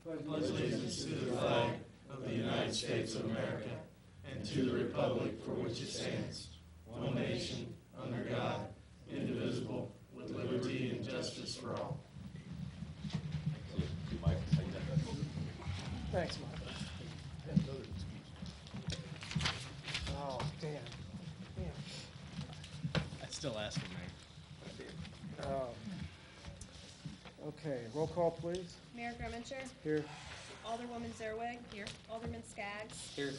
pledge allegiance to the flag of the United States of America and to the republic for which it stands, one nation, under God, indivisible, with liberty and justice for all. Thanks, Mike. Oh, damn. I still ask for Mayor. Okay, roll call, please. Mayor Grimmincher? Here. Alderwoman Zerwig? Here. Alderman Skaggs? Here.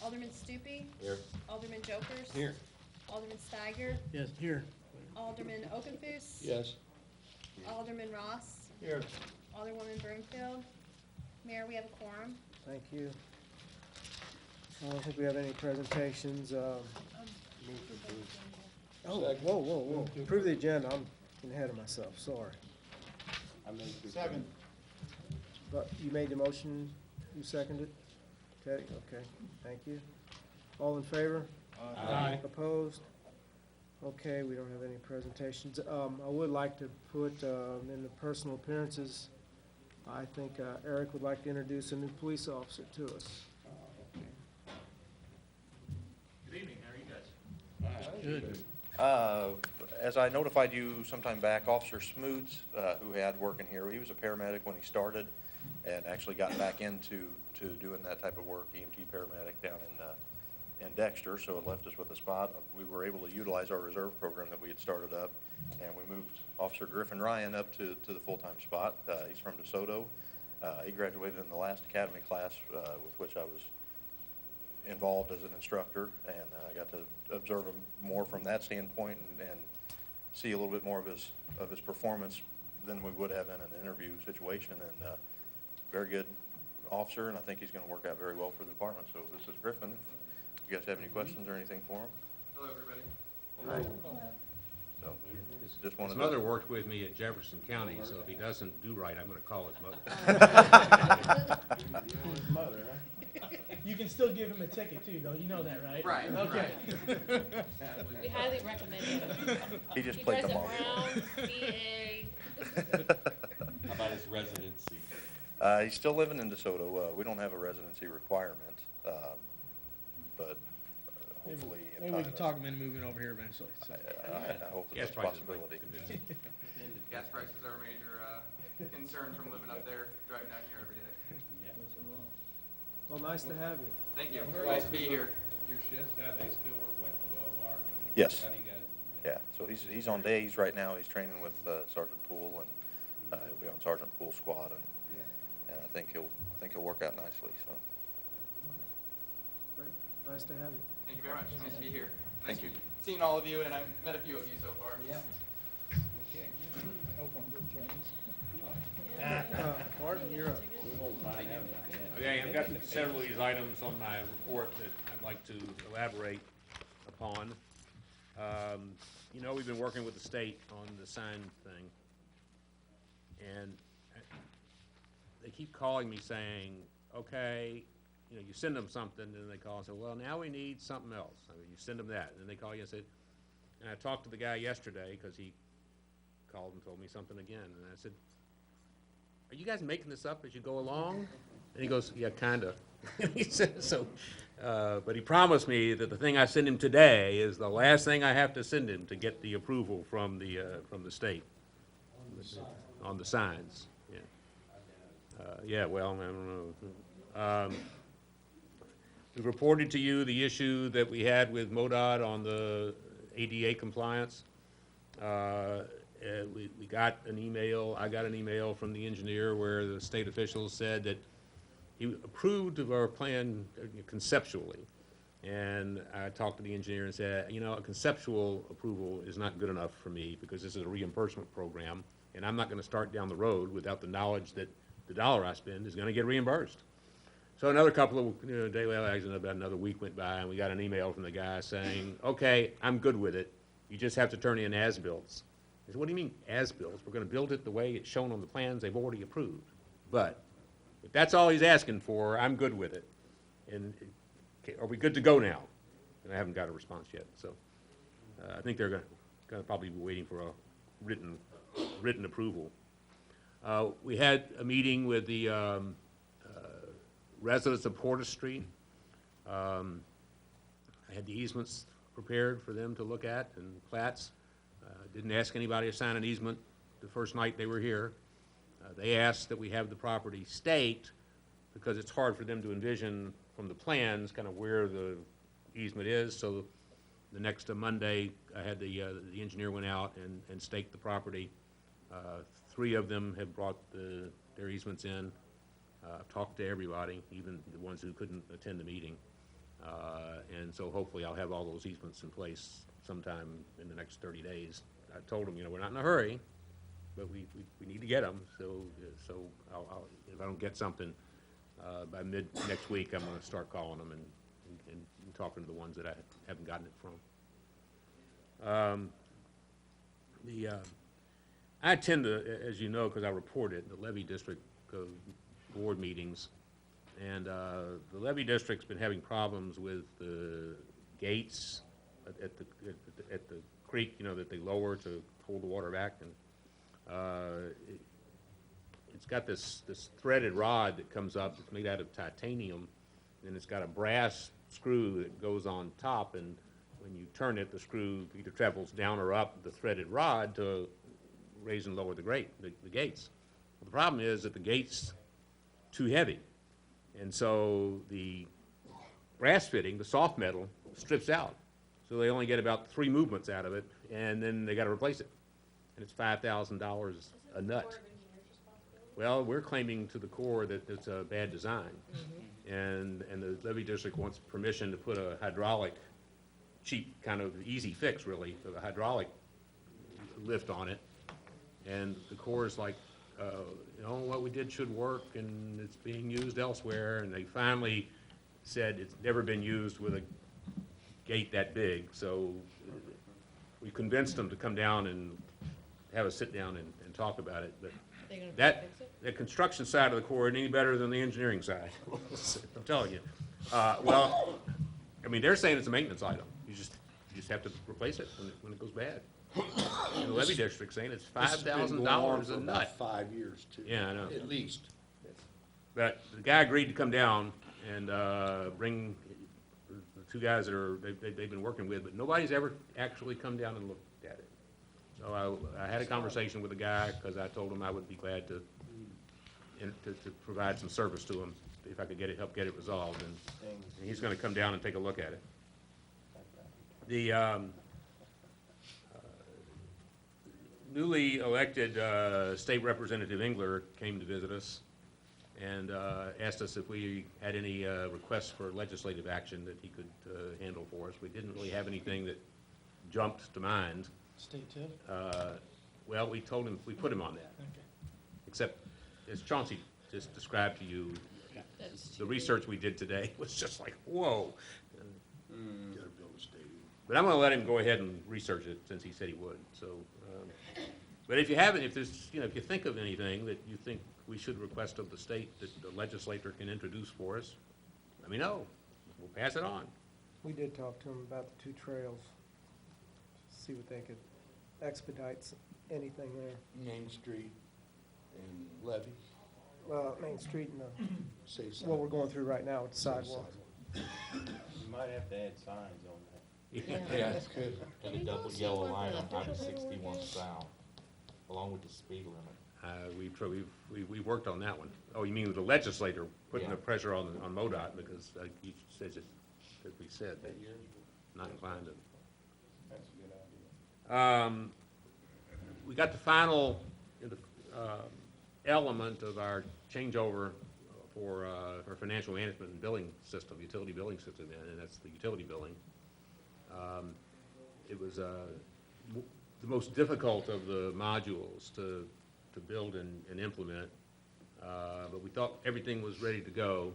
Alderman Stupi? Here. Alderman Jokers? Here. Alderman Steiger? Yes, here. Alderman Okenfuss? Yes. Alderman Ross? Here. Alderwoman Broomfield? Mayor, we have a quorum. Thank you. I don't think we have any presentations. Oh, whoa. Approve the agenda. I'm getting ahead of myself, sorry. Second. But you made the motion, you seconded? Teddy, okay, thank you. All in favor? Aye. Opposed? Okay, we don't have any presentations. I would like to put in the personal appearances, I think Eric would like to introduce a new police officer to us. Good evening, how are you guys? Good. As I notified you sometime back, Officer Smoots, who had working here, he was a paramedic when he started and actually got back into doing that type of work, EMT paramedic down in Dexter, so it left us with a spot. We were able to utilize our reserve program that we had started up, and we moved Officer Griffin Ryan up to the full-time spot. He's from DeSoto. He graduated in the last academy class with which I was involved as an instructor, and I got to observe him more from that standpoint and see a little bit more of his performance than we would have in an interview situation. And very good officer, and I think he's going to work out very well for the department. So this is Griffin. If you guys have any questions or anything for him? Hello, everybody. Hi. So just wanted His to. mother worked with me at Jefferson County, so if he doesn't do right, I'm going to call his mother. Mother, huh? You can still give him a ticket too, though. You know that, right? Right, Okay. We highly recommend it. He just He played drives them a all. brown CA. How about his residency? He's still living in DeSoto. We don't have a residency requirement, but hopefully in Maybe we time, can talk him into moving over here eventually. So. I hope that Gas that's a prices might possibility. convince him. Gas prices are a major concern from living up there, driving down here every day. Well, nice to have you. Thank you. Nice to be here. Your shifts, they still work like 12 hours? Yes. How do you guys? Yeah, so he's on days right now. He's training with Sergeant Poole, and he'll be on Sergeant Poole's squad, and I think he'll work out nicely. So Great, nice to have you. Thank you very much. Nice to be here. Thank you. Seeing all of you, and I've met a few of you so far. Yeah. Martin, you're up. Okay, I've got several of these items on my report that I'd like to elaborate upon. You know, we've been working with the state on the sign thing, and they keep calling me saying, okay, you know, you send them something, and they call and say, well, now we need something else. I mean, you send them that, and then they call you and say, and I talked to the guy yesterday, because he called and told me something again, and I said, are you guys making this up as you go along? And he goes, yeah, kind of. He said, so, but he promised me that the thing I send him today is the last thing I have to send him to get the approval from the state. On the signs, yeah. Yeah, well, I don't know. We reported to you the issue that we had with MoDOT on the ADA compliance. We got an email, I got an email from the engineer where the state officials said that he approved of our plan conceptually. And I talked to the engineer and said, you know, a conceptual approval is not good enough for me because this is a reimbursement program, and I'm not going to start down the road without the knowledge that the dollar I spend is going to get reimbursed. So another couple of days, well, actually about another week went by, and we got an email from the guy saying, okay, I'm good with it. You just have to turn in as-bills. I said, what do you mean as-bills? We're going to build it the way it's shown on the plans they've already approved. But if that's all he's asking for, I'm good with it. And okay, are we good to go now? And I haven't got a response yet. So I think they're going to probably be waiting for a written approval. We had a meeting with the residents of Porter Street. I had the easements prepared for them to look at and plats. Didn't ask anybody to sign an easement the first night they were here. They asked that we have the property staked because it's hard for them to envision from the plans kind of where the easement is. So the next Monday, I had the engineer went out and staked the property. 3 of them have brought their easements in. I've talked to everybody, even the ones who couldn't attend the meeting. And so hopefully I'll have all those easements in place sometime in the next 30 days. I told them, we're not in a hurry, but we need to get them. So I'll, if I don't get something by mid next week, I'm going to start calling them and talking to the ones that I haven't gotten it from. I attend, as you know, because I report it, the levy district board meetings, and the levy district's been having problems with the gates at the creek, that they lower to hold the water back, and it's got this threaded rod that comes up. It's made out of titanium, and it's got a brass screw that goes on top, and when you turn it, the screw either travels down or up the threaded rod to raise and lower the gates. Well, the problem is that the gate's too heavy, and so the brass fitting, the soft metal, strips out. So they only get about 3 movements out of it, and then they got to replace it. And it's $5,000 a nut. Well, we're claiming to the Corps that it's a bad design. And the levy district wants permission to put a hydraulic, cheap, kind of easy fix, really, of a hydraulic lift on it. And the Corps is like, what we did should work, and it's being used elsewhere. And they finally said it's never been used with a gate that big, so we convinced them to come down and have a sit down and talk about it. But the construction side of the Corps isn't any better than the engineering side. I'm telling you. Well, I mean, they're saying it's a maintenance item. You just have to replace it when it goes bad. And the levy district's saying it's $5,000 a nut. 5 years, too. Yeah, I know. At least. But the guy agreed to come down and bring the 2 guys that they've been working with, but nobody's ever actually come down and looked at it. So I had a conversation with the guy because I told him I would be glad to provide some service to him if I could help get it resolved, and he's going to come down and take a look at it. The newly elected State Representative Engler came to visit us and asked us if we had any requests for legislative action that he could handle for us. We didn't really have anything that jumped to mind. State tip? Well, we told him, we put him on that. Okay. Except, as Chauncey just described to you, the research we did today was just like, whoa. Gotta build a stadium. But I'm going to let him go ahead and research it since he said he would. So, but if you haven't, if there's, if you think of anything that you think we should request of the state that the legislator can introduce for us, let me know. We'll pass it on. We did talk to them about the 2 trails, see what they could expedite anything there. Main Street and Levy. Main Street and Say what we're going through right now with the sidewalks. You might have to add signs on that. Yeah, that's good. And a double yellow line on Highway 61 south, along with the speed limit. We worked on that one. Oh, you mean with the legislator putting Yeah. the pressure on MoDOT because he says it, as we said, they're not inclined to. That's a good idea. We got the final element of our changeover for our financial management and billing system, utility billing system, and that's the utility billing. It was the most difficult of the modules to build and implement, but we thought everything was ready to go.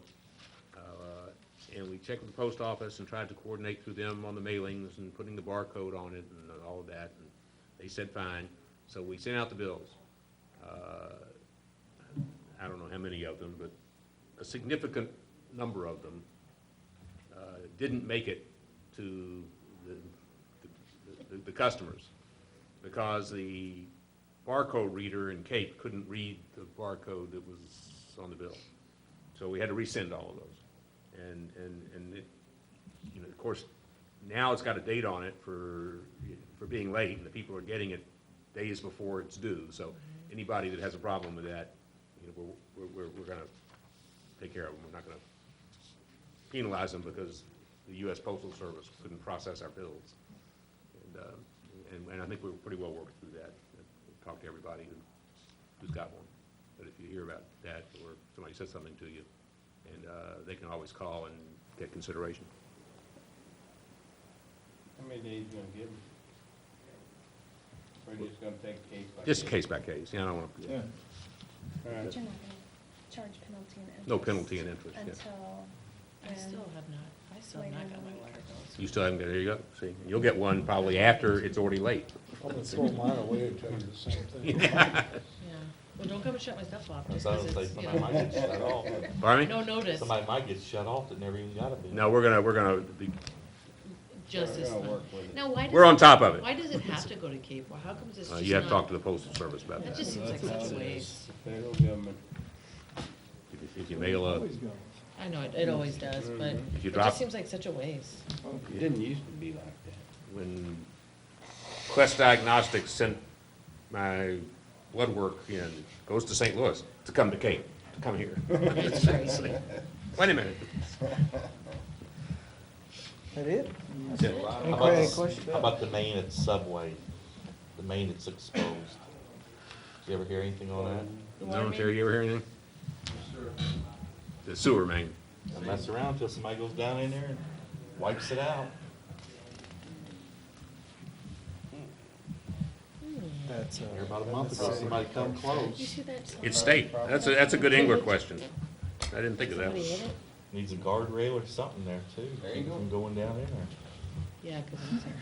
And we checked with the post office and tried to coordinate through them on the mailings and putting the barcode on it and all of that, and they said fine. So we sent out the bills. I don't know how many of them, but a significant number of them didn't make it to the customers because the barcode reader in Cape couldn't read the barcode that was on the bill. So we had to resend all of those. And it, you know, of course, now it's got a date on it for being late, and the people are getting it days before it's due. So anybody that has a problem with that, you know, we're gonna take care of them. We're not gonna penalize them because the U.S. Postal Service couldn't process our bills. And I think we're pretty well worked through that. Talked to everybody who's got one. But if you hear about that, or somebody says something to you, and they can always call and get consideration. How many days you gonna give them? Or you just gonna take case by case? Just case by case, yeah, I don't want to, All right. But you're not gonna charge penalty and interest? no penalty and interest, yeah. Until I still have not, I still have not got my water bills. You still haven't got, there you go, see, you'll get one probably after it's already late. I'm gonna throw mine away and tell you the same thing. Yeah, well, don't come and shut my stuff off, just So I 'cause was say it's, you somebody might know, get shut off. Pardon me? no notice, Somebody might get shut off that never even got a bill. No, we're gonna be, just We're this gonna month. work with it. Now, why does? we're on top of it. Why does it have to go to Cape? Well, how comes it's just not? You have to talk to the Postal Service about That that. just seems like such a waste. Federal government. If you mail a, I know, it always does, but If you it drop- just seems like such a waste. It didn't used to be like that. when Quest Diagnostics sent my blood work in, goes to St. Louis to come to Cape, to come here. It's crazy. Wait a minute. That it? That's it. Any How about any the- questions? How about the main at Subway? The main that's exposed? Did you ever hear anything on that? The water No, main? Terry, you ever hear anything? The sewer main. Don't mess around till somebody goes down in there and wipes it out. That's, Here about a month ago, somebody come You close. see that? It's state. That's a good Engler question. I didn't think of that Somebody one. hit it? Needs a guardrail or something there too. Keep from going down in there. Yeah, 'cause it's there.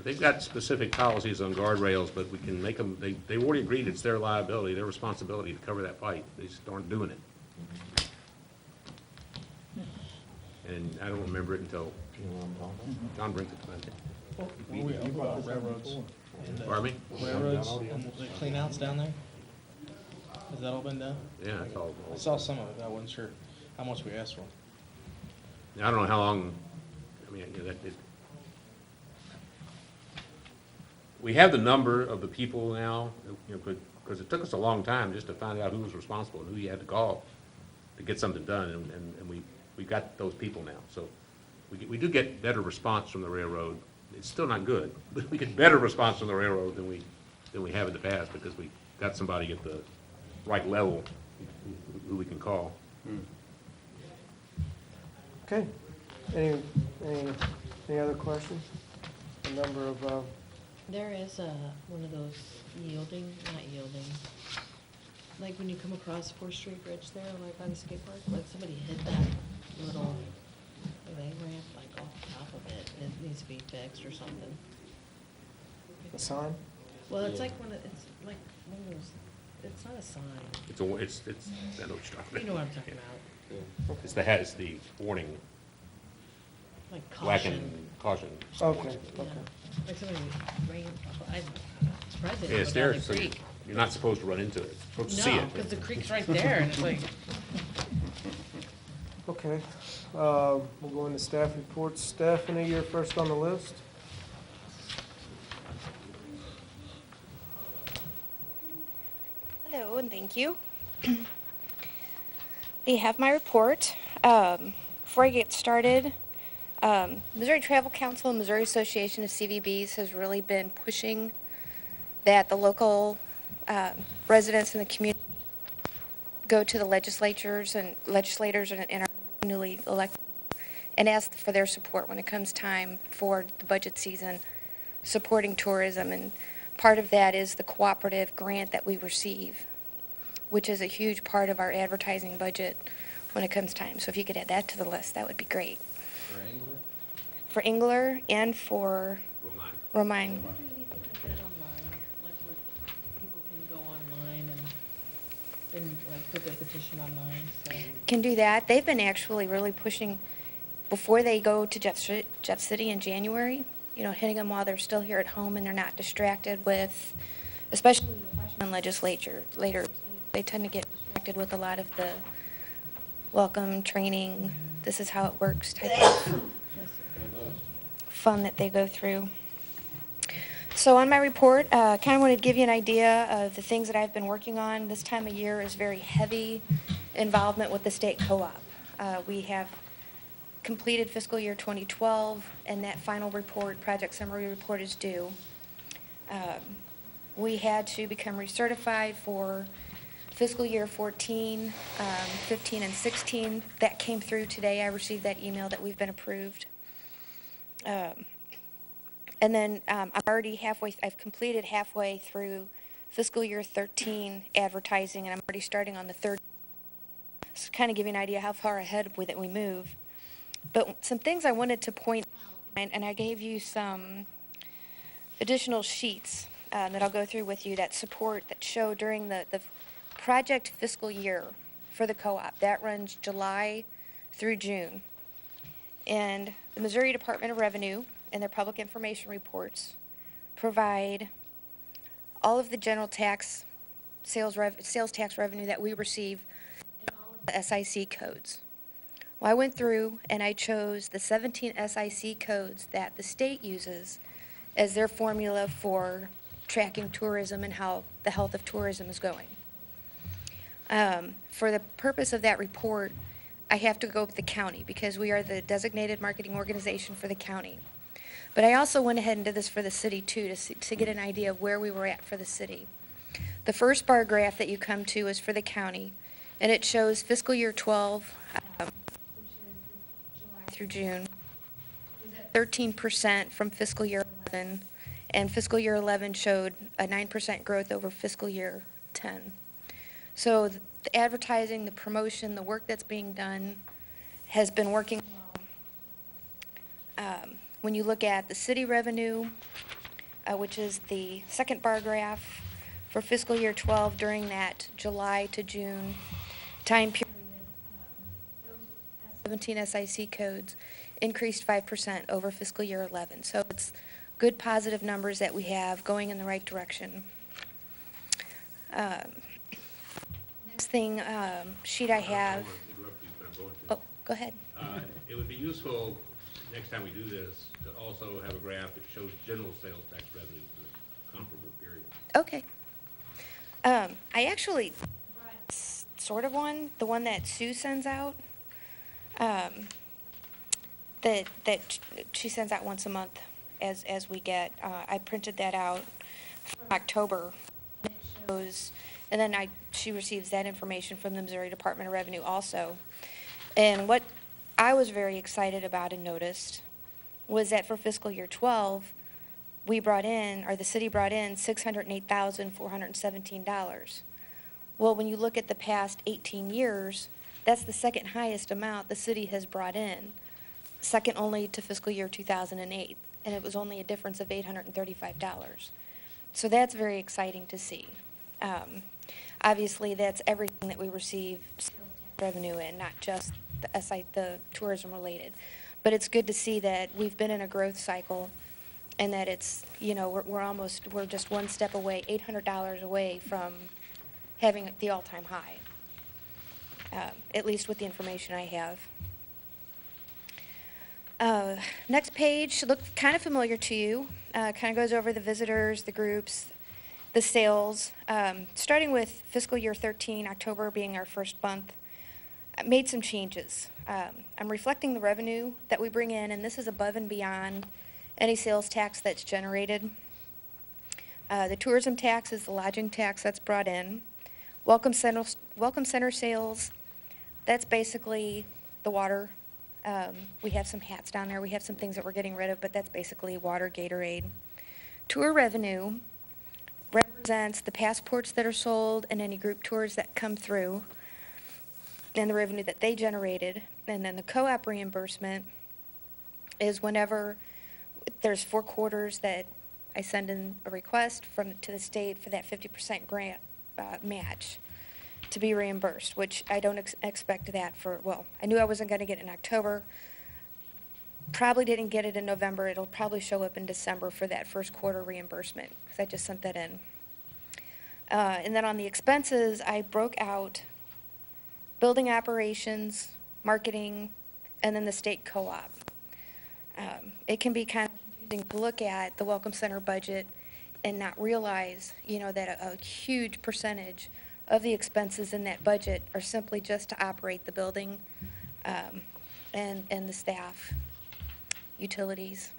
They've got specific policies on guardrails, but we can make them, they've already agreed it's their liability, their responsibility to cover that pipe. They just aren't doing it. And I don't remember it until You know what I'm talking about? John brings it to my attention. You brought the railroads. And, Pardon me? railroads, the clean outs down there? Has that all been done? Yeah, that's all. I saw some of it, I wasn't sure how much we asked for. I don't know how long, I mean, you know, we have the number of the people now, you know, because it took us a long time just to find out who was responsible and who you had to call to get something done, and we got those people now. So we do get better response from the railroad. It's still not good, but we get better response from the railroad than we have in the past because we got somebody at the right level who we can call. okay. Any other questions? The number of, There is one of those not yielding, like when you come across 4th Street Bridge there, like by the skate park, like somebody hit that little lane ramp, like off the top of it, and it needs to be fixed or something. a sign? Well, it's like it's like one of those, it's not a sign, It's, I know what you're talking about. you know what I'm talking about, It's the warning, like whacking, caution. caution. Okay, Yeah. okay. Like somebody ran, I'm surprised they Yeah, it's didn't go there, down so the creek. you're not supposed to run into it. You're supposed to see No, it. because the creek's right there, and it's like, Okay, we'll go into staff reports. Stephanie, you're first on the list. Hello, and thank you. I have my report. Before I get started, Missouri Travel Council and Missouri Association of CVBs has really been pushing that the local residents in the community go to the legislators and our newly elected and ask for their support when it comes time for the budget season, supporting tourism. And part of that is the cooperative grant that we receive, which is a huge part of our advertising budget when it comes time. So if you could add that to the list, that would be great. For Engler? For Engler and for Romine. do anything like that online, like where people can go online and like put their petition online, so. Can do that. They've been actually really pushing before they go to Jeff City in January, you know, hitting them while they're still here at home and they're not distracted with, especially the freshman legislature later. They tend to get distracted with a lot of the welcome, training, this is how it works type of fun that they go through. So on my report, kind of wanted to give you an idea of the things that I've been working on. This time of year is very heavy involvement with the state co-op. We have completed fiscal year 2012, and that final report, project summary report, is due. We had to become recertified for fiscal year 14, 15, and 16. That came through today. I received that email that we've been approved. And then I've completed halfway through fiscal year 13 advertising, and I'm already starting on the third. So kind of give you an idea how far ahead with it we move. But some things I wanted to point out, and I gave you some additional sheets that I'll go through with you that show during the project fiscal year for the co-op. That runs July through June. And the Missouri Department of Revenue and their public information reports provide all of the general tax, sales tax revenue that we receive in all of the SIC codes. Well, I went through and I chose the 17 SIC codes that the state uses as their formula for tracking tourism and how the health of tourism is going. For the purpose of that report, I have to go with the county because we are the designated marketing organization for the county. But I also went ahead and did this for the city too to get an idea of where we were at for the city. The first bar graph that you come to is for the county, and it shows fiscal year 12, which is July through June, is at 13% from fiscal year 11, and fiscal year 11 showed a 9% growth over fiscal year 10. So the advertising, the promotion, the work that's being done has been working well. When you look at the city revenue, which is the second bar graph for fiscal year 12 during that July to June time period, those 17 SIC codes increased 5% over fiscal year 11. So it's good positive numbers that we have going in the right direction. Next thing, sheet I have. Oh, go ahead. It would be useful next time we do this to also have a graph that shows general sales tax revenues in a comparable period. Okay. I actually brought sort of one, the one that Sue sends out, that she sends out once a month as we get. I printed that out from October. And it shows, and then she receives that information from the Missouri Department of Revenue also. And what I was very excited about and noticed was that for fiscal year 12, the city brought in $608,417. Well, when you look at the past 18 years, that's the second highest amount the city has brought in, second only to fiscal year 2008, and it was only a difference of $835. So that's very exciting to see. Obviously, that's everything that we receive revenue in, not just the tourism related. But it's good to see that we've been in a growth cycle and that it's, we're just one step away, $800 away from having the all-time high, at least with the information I have. Next page should look kind of familiar to you. Kind of goes over the visitors, the groups, the sales. Starting with fiscal year 13, October being our first month, I made some changes. I'm reflecting the revenue that we bring in, and this is above and beyond any sales tax that's generated. The tourism tax is the lodging tax that's brought in. Welcome center sales, that's basically the water. We have some hats down there. We have some things that we're getting rid of, but that's basically water, Gatorade. Tour revenue represents the passports that are sold and any group tours that come through and the revenue that they generated. And then the co-op reimbursement is whenever there's 4 quarters that I send in a request to the state for that 50% grant match to be reimbursed, which I don't expect that I knew I wasn't going to get it in October. Probably didn't get it in November. It'll probably show up in December for that first quarter reimbursement because I just sent that in. And then on the expenses, I broke out building operations, marketing, and then the state co-op. It can be kind of confusing to look at the Welcome Center budget and not realize, that a huge percentage of the expenses in that budget are simply just to operate the building, and the staff, utilities.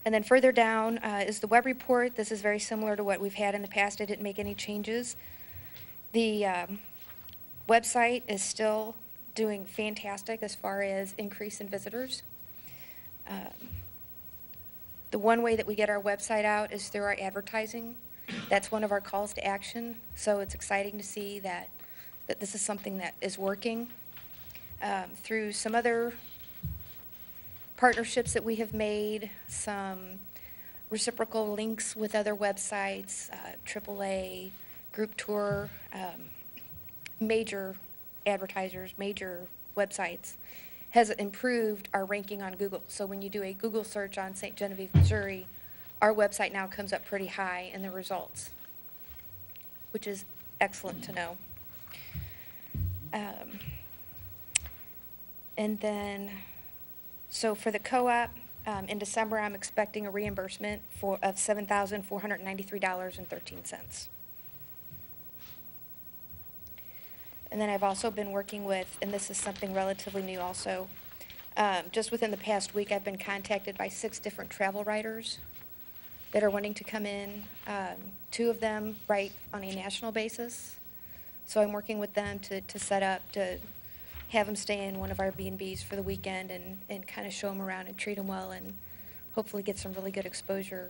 And then further down is the web report. This is very similar to what we've had in the past. I didn't make any changes. The website is still doing fantastic as far as increase in visitors. The one way that we get our website out is through our advertising. That's one of our calls to action. So it's exciting to see that this is something that is working. Through some other partnerships that we have made, some reciprocal links with other websites, AAA, Group Tour, major advertisers, major websites, has improved our ranking on Google. So when you do a Google search on St. Genevieve, Missouri, our website now comes up pretty high in the results, which is excellent to know. And then, so for the co-op, in December, I'm expecting a reimbursement of $7,493.13. And then I've also been working with, and this is something relatively new also, just within the past week, I've been contacted by 6 different travel writers that are wanting to come in. 2 of them write on a national basis. So I'm working with them to set up, to have them stay in one of our B&Bs for the weekend and kind of show them around and treat them well and hopefully get some really good exposure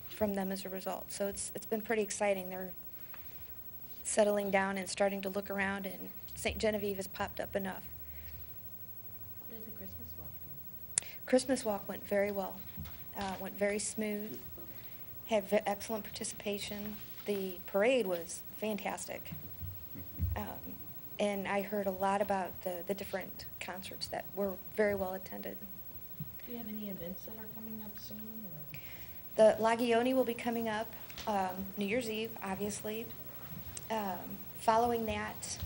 from them as a result. So it's been pretty exciting. They're settling down and starting to look around, and St. Genevieve has popped up enough. How did the Christmas walk go? Christmas walk went very well, went very smooth, had excellent participation. The parade was fantastic. And I heard a lot about the different concerts that were very well attended. Do you have any events that are coming up soon? Or? The Lagioni will be coming up New Year's Eve, obviously. Following that,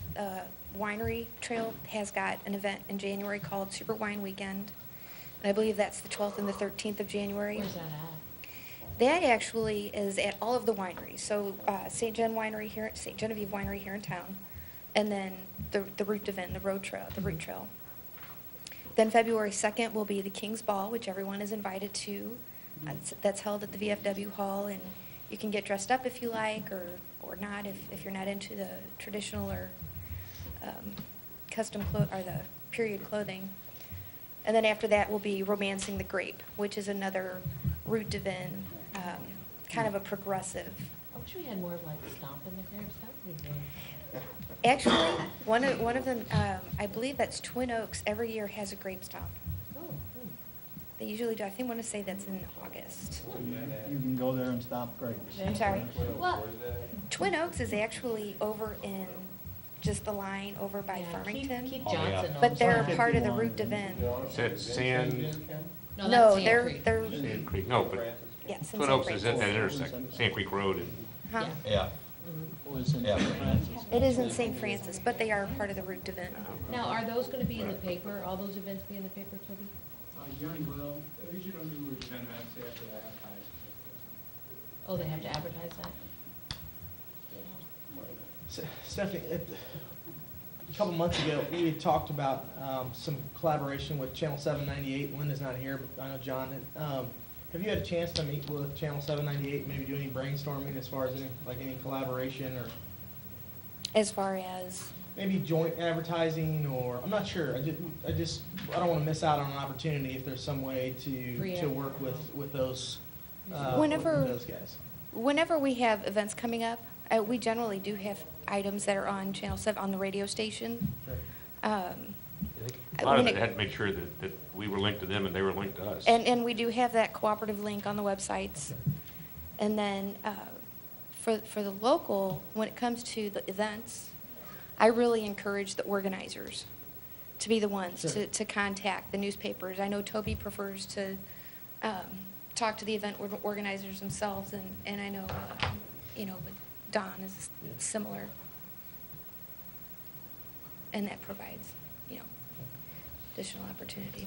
Winery Trail has got an event in January called Super Wine Weekend. And I believe that's the 12th and the 13th of January. Where's that at? That actually is at all of the wineries. So St. Genevieve Winery here in town, and then the Route de Vin, the road trail, the route trail. Then February 2nd will be the King's Ball, which everyone is invited to. That's held at the VFW Hall, and you can get dressed up if you like, or not if you're not into the traditional or custom or the period clothing. And then after that will be Romancing the Grape, which is another Route de Vin, kind of a progressive. I wish we had more of like Stomp in the Grapes. That would be great. Actually, one of them, I believe that's Twin Oaks, every year has a grape stomp. Oh, good. They usually do. I think I want to say that's in August. You can go there and stomp grapes. I'm sorry. Well, Twin Oaks is actually over in just the line over by yeah, Farmington. Keith Oh, yeah. Johnson owns But they're that. part of the Route de Vin. Is that Sand, No, No, that's Sand they're, Creek. they're, Sand Creek? No, but yes. in Twin St. Oaks is at that Francis. intersection, Sand Creek Road and Huh? Yeah. Yeah. Was in Yeah. St. Francis. It is in St. Francis, but they are part of the Route de Vin. Now, are those going to be in the paper? All those events be in the paper, Toby? Young will, they usually don't do events, they have to advertise. Oh, they have to advertise that? Stephanie, a couple months ago, we had talked about some collaboration with Channel 798. Linda's not here, but I know John. Have you had a chance to meet with Channel 798, maybe do any brainstorming as far as any collaboration, or As far as, maybe joint advertising, or, I'm not sure. I don't want to miss out on an opportunity if there's some way to work with those, Whenever- with those guys. whenever we have events coming up, we generally do have items that are on Channel 7, on the radio station. Sure. a lot of it had to make sure that we were linked to them and they were linked to us. And we do have that cooperative link on the websites. And then for the local, when it comes to the events, I really encourage the organizers to be the ones Sure. to contact the newspapers. I know Toby prefers to talk to the event organizers themselves, and I know, with Don is similar. and that provides, additional opportunity.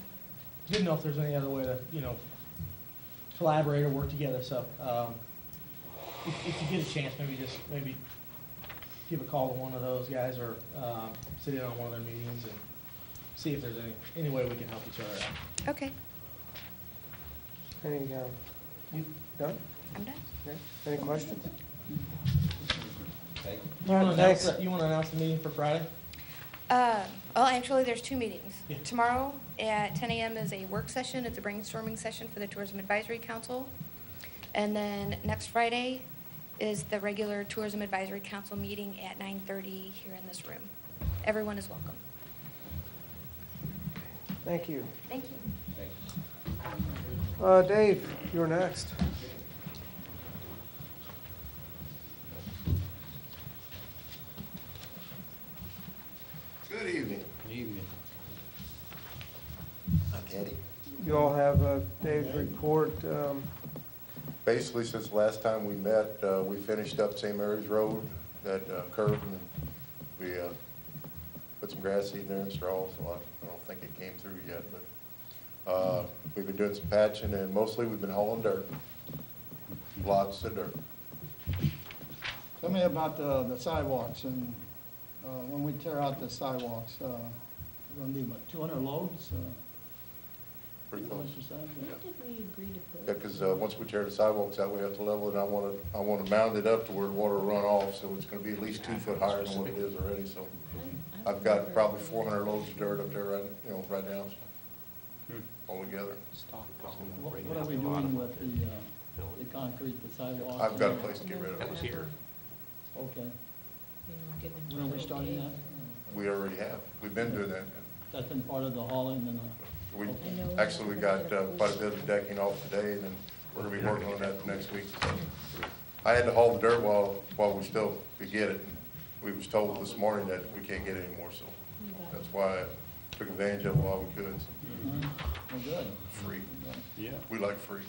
Didn't know if there's any other way to, collaborate or work together, so, if you get a chance, maybe give a call to one of those guys or, sit in on one of their meetings and see if there's any way we can help each other out. Okay, Any, you done? I'm done. Okay. Any questions? You wanna Thanks. announce the meeting for Friday? Well, actually, there's two meetings. Yeah. Tomorrow at 10 a.m. is a work session. It's a brainstorming session for the Tourism Advisory Council. And then next Friday is the regular Tourism Advisory Council meeting at 9:30 here in this room. Everyone is welcome. Thank you. Thank you. Dave, you're next. Good evening. Good evening. I'm Teddy. You all have Dave's report. Basically, since the last time we met, we finished up St. Mary's Road, that curb, and we put some grass seed in there and straw, so I don't think it came through yet, but we've been doing some patching, and mostly we've been hauling dirt, lots of dirt. Tell me about the sidewalks, and when we tear out the sidewalks, we're gonna need, what, 200 loads? Pretty Is that what close. you said? When did we agree to put? Yeah, because once we tear the sidewalks out, we have to level it, and I want to mound it up to where the water will run off, so it's going to be at least 2 foot higher than what it is already, so. I've got probably 400 loads of dirt up there right now, all together. What are we doing with the concrete, the sidewalks? I've got a place to get rid of That was it. here. Okay. Given When are we starting that? We already have. We've been doing that. That's been part of the hauling and We, I know. actually, we got quite a bit of decking off today, and then we're gonna be working on that next week. I had to haul the dirt while we still could get it. We was told this morning that we can't get it anymore, so that's why I took advantage of it while we could. well, good. Free. Yeah. We like free.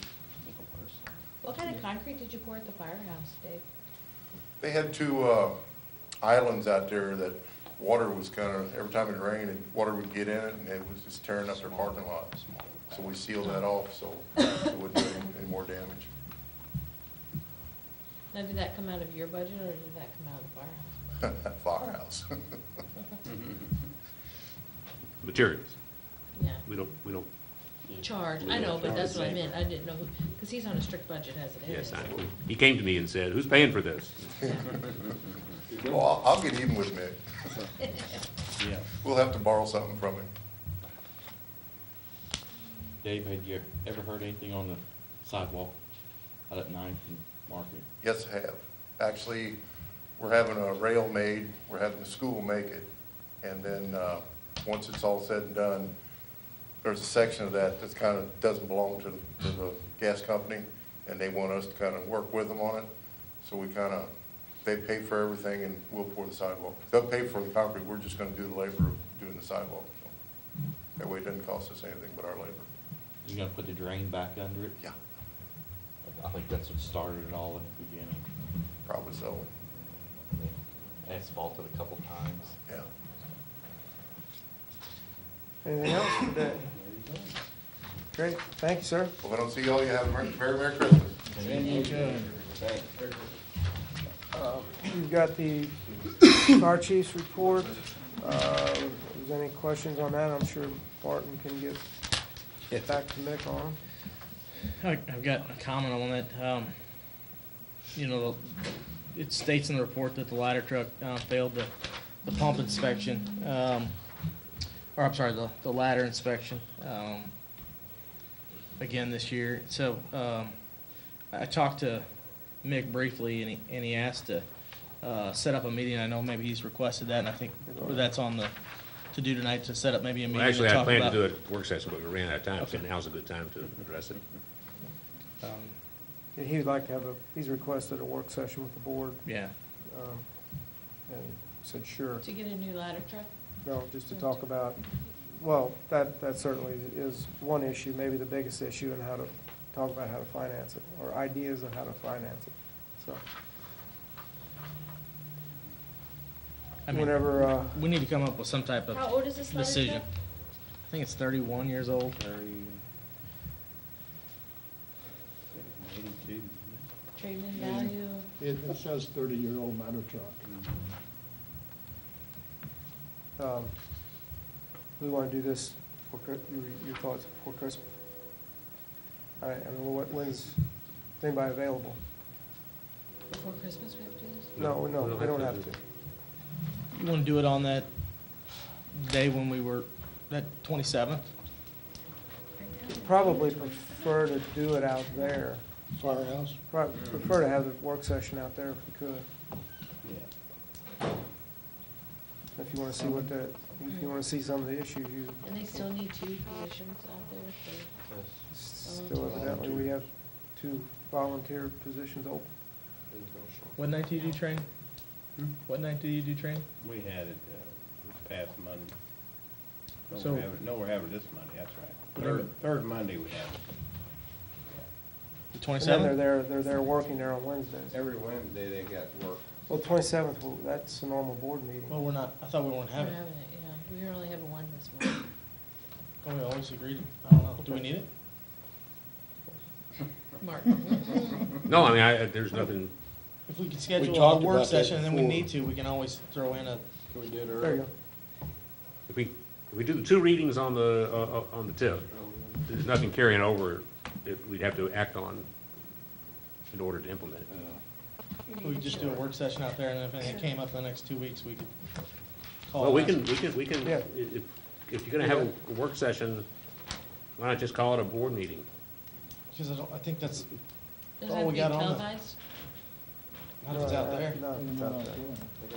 What kind of concrete did you pour at the firehouse, Dave? They had 2 islands out there that water was kind of, every time it rained, and water would get in it, and it was just tearing up their parking lot. So we sealed that off, so it wouldn't do any more damage. Now, did that come out of your budget, or did that come out of the firehouse? Firehouse. Materials. Yeah, We don't, charge, I know, but that's what I meant, I didn't know who, because he's on a strict budget as it is. yes, he came to me and said, who's paying for this? Well, I'll get even with Mick. Yeah. We'll have to borrow something from him. Dave, had you ever heard anything on the sidewalk out at 9th and Market? Yes, I have. Actually, we're having a rail made, we're having the school make it, and then, once it's all said and done, there's a section of that that's kind of, doesn't belong to the gas company, and they want us to kind of work with them on it. So we kind of, they pay for everything, and we'll pour the sidewalk. They'll pay for the concrete, we're just gonna do the labor of doing the sidewalk. So that way it doesn't cost us anything but our labor. You gonna put the drain back under it? Yeah, I think that's what started it all in the beginning. probably so, They asphalted a couple times. yeah. Anything else today? Great, thank you, sir. Well, if I don't see y'all, you have a very Merry Christmas. You've got the fire chief's report. If there's any questions on that, I'm sure Barton can get back to Mick on them. I've got a comment on that. It states in the report that the ladder truck failed the pump inspection, or I'm sorry, the ladder inspection again this year. So I talked to Mick briefly, and he asked to set up a meeting. I know maybe he's requested that, and I think that's on the to do tonight, to set up maybe a meeting. Well, actually, to I talk planned to about- do it at work session, but we ran out of time, so Okay. now's a good time to address it. He would like to have he's requested a work session with the board, Yeah. and said, sure. To get a new ladder truck? No, just to talk about, well, that certainly is one issue, maybe the biggest issue, and how to talk about how to finance it, or ideas on how to finance it, so. I mean, whenever, we need to come up with some type of How old is this letter, decision. Jeff? I think it's 31 years old. 82. Trade-in value, It says 30-year-old matter truck. we want to do this for, your thoughts before Christmas? All right, I mean, when's anybody available? before Christmas we have to do this? No, we don't have to. You want to do it on that day when we were, that 27th? Probably prefer to do it out there. Firehouse? Prefer to have the work session out there if we could. If you want to see if you want to see some of the issues, you And they still need 2 positions out there for, still evidently, we have 2 volunteer positions open. What night do you do training? What night do you do training? We had it this past Monday. So- We're having it this Monday, that's right. Third Monday we have it. The And then 27th? they're there working there on Wednesdays. Every Wednesday they got work. Well, 27th, that's a normal board meeting. Well, we're not, I thought we weren't we're having having it. it, yeah. We only have one this month. Oh, we always agreed. I don't know. Do we need it? Mark. No, I mean, there's nothing, If we could schedule a talked work about that session and then we before. need to, we can always throw in a, We did There you go. if we do the 2 readings on the tip, there's nothing carrying over that we'd have to act on in order to implement it. we could just do a work session out there and if anything came up in the next 2 weeks, we could call. Well, we it can, out. Yeah. if you're gonna have a work session, why not just call it a board meeting? Because I think that's, Does Oh, it have we to be got on the- televised? not if it's out there. No, it's out there. Yeah.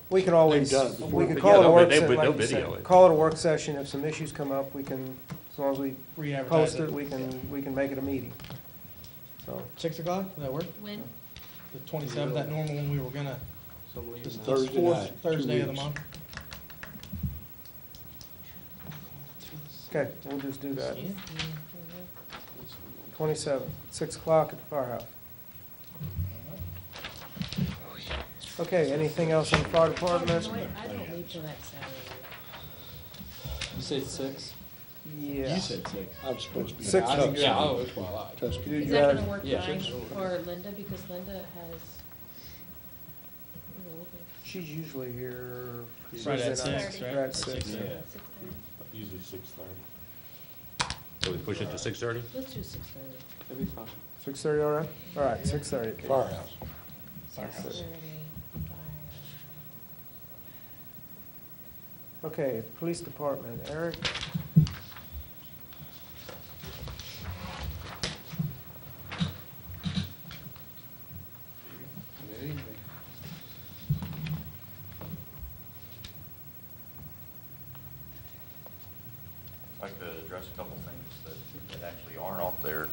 We can always, They've done it before. we can But call yeah, it a they'll- work they- session, they'll like you said. video it. Call it a work session. If some issues come up, we can, as long as we Re-advertise post it, we can make it a meeting. So, 6 o'clock, would that work? When? The 27th, that normal one we were gonna, It's this Thursday fourth night, 2 Thursday of the weeks. month. okay, we'll just do that. Yeah. 27th, 6 o'clock at the firehouse. Okay, anything else on the fire department? Oh, no, wait, I don't leave till that Saturday. You said 6? Yeah. You said 6. I'm supposed to be. 6 I think Yeah, so. oh, that's why I lied. Tuskegee. You Is that guys- gonna work Yeah, fine sure. for Linda, because Linda has, She's usually here Right at Tuesday night. 6, right? Right at 6. Yeah. 6:30? Usually 6:30. So we push it to 6:30? Let's do 6:30. That'd be fine. 6:30, all right? All right, 6:30. Firehouse. 6:30. Okay, police department, Eric? If I could address a couple things that actually aren't off there.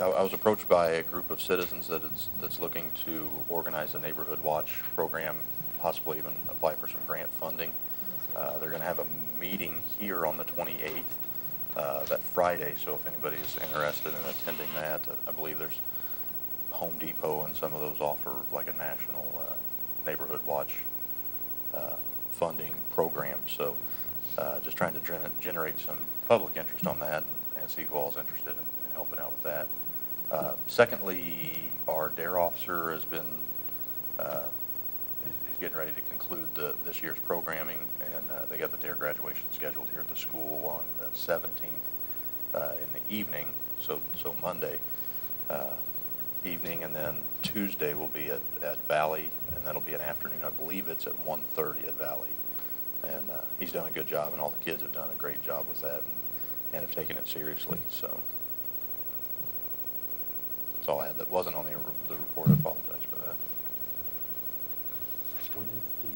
I was approached by a group of citizens that's looking to organize a neighborhood watch program, possibly even apply for some grant funding. They're going to have a meeting here on the 28th, that Friday, so if anybody is interested in attending that, I believe there's Home Depot and some of those offer like a national neighborhood watch funding program. So just trying to generate some public interest on that and see who all's interested in helping out with that. Secondly, our DARE officer has been, he's getting ready to conclude this year's programming, and they got the DARE graduation scheduled here at the school on the 17th in the evening, so Monday evening, and then Tuesday will be at Valley, and that'll be an afternoon. I believe it's at 1:30 at Valley. And he's done a good job, and all the kids have done a great job with that and have taken it seriously. So that's all I had that wasn't on the report. I apologize for that. When is the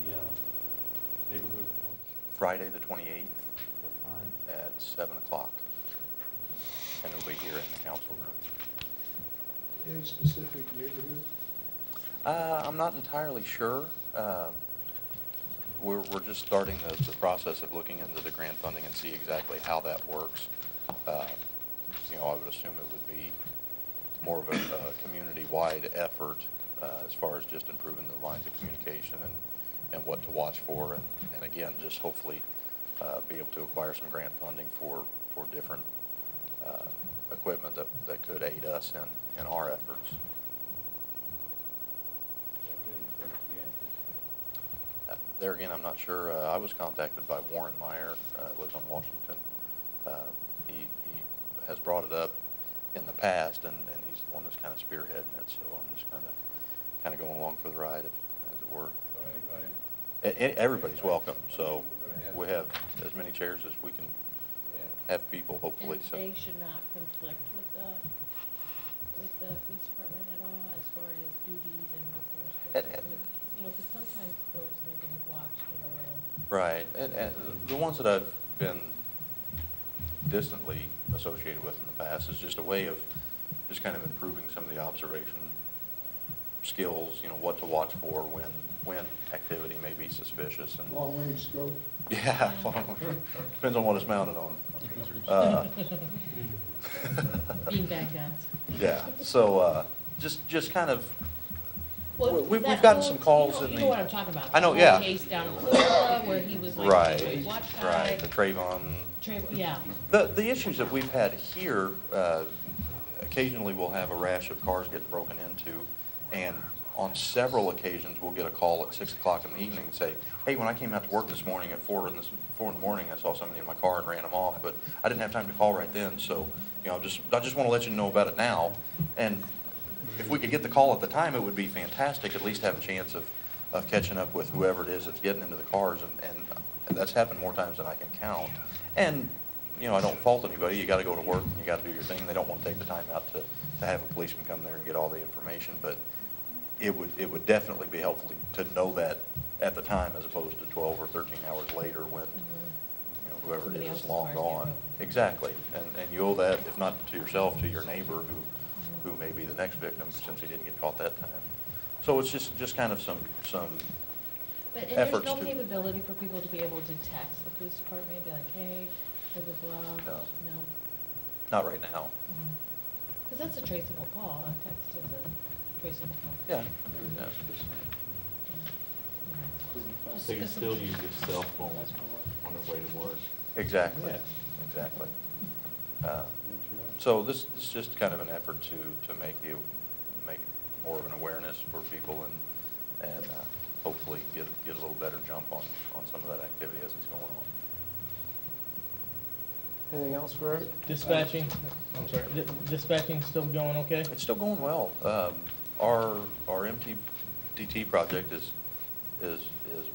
neighborhood watch? Friday the 28th What time? at 7 o'clock. And it'll be here in the council room. Any specific neighborhood? I'm not entirely sure. We're just starting the process of looking into the grant funding and see exactly how that works. I would assume it would be more of a community-wide effort as far as just improving the lines of communication and what to watch for, and again, just hopefully be able to acquire some grant funding for different equipment that could aid us in our efforts. There again, I'm not sure. I was contacted by Warren Meyer, lives on Washington. He has brought it up in the past, and he's the one that's kind of spearheading it, so I'm just kind of going along for the ride, as it were. Everybody's welcome, so we have as many chairs as we can have people, hopefully. And So they should not conflict with the police department at all as far as duties and what they're supposed to do. You know, because sometimes those neighborhood blocks get a little. right, and the ones that I've been distantly associated with in the past is just a way of just kind of improving some of the observation skills, you know, what to watch for when activity may be suspicious. And Long-range scope. yeah, depends on what it's mounted on. Beanbag guns. Yeah, so just kind of, Well, we've that gotten whole- some calls you in know, the. You know what I'm talking about. I know, The yeah. whole case down in Florida where he was like, Right, watch guy. right, the Trayvon. Yeah. The issues that we've had here, occasionally we'll have a rash of cars getting broken into, and on several occasions, we'll get a call at 6 o'clock in the evening and say, hey, when I came out to work this morning at 4 in the morning, I saw somebody in my car and ran them off, but I didn't have time to call right then, so, you know, I just want to let you know about it now. And if we could get the call at the time, it would be fantastic, at least have a chance of catching up with whoever it is that's getting into the cars, and that's happened more times than I can count. And, you know, I don't fault anybody. You got to go to work and you got to do your thing. They don't want to take the time out to have a policeman come there and get all the information, but it would definitely be helpful to know that at the time as opposed to 12 or 13 hours later when, you know, whoever Somebody it is else's long car's gone. getting Exactly. And you owe that, if not to yourself, to your neighbor who may be the next victim since he didn't get caught that time. So it's just kind of some But, and there's efforts no to. capability for people to be able to text the police department and be like, hey, blah, blah, blah. No. No. Not right now. Because that's a traceable call. A text is a traceable call. Yeah. Yeah. Just They can 'cause still some- use their cell phone on their way to work. Exactly, Yeah. exactly. So this is just kind of an effort to make more of an awareness for people and hopefully get a little better jump on some of that activity as it's going on. Anything else for Eric? Dispatching, I'm sorry, dispatching still going okay? It's still going well. Our MTDT project is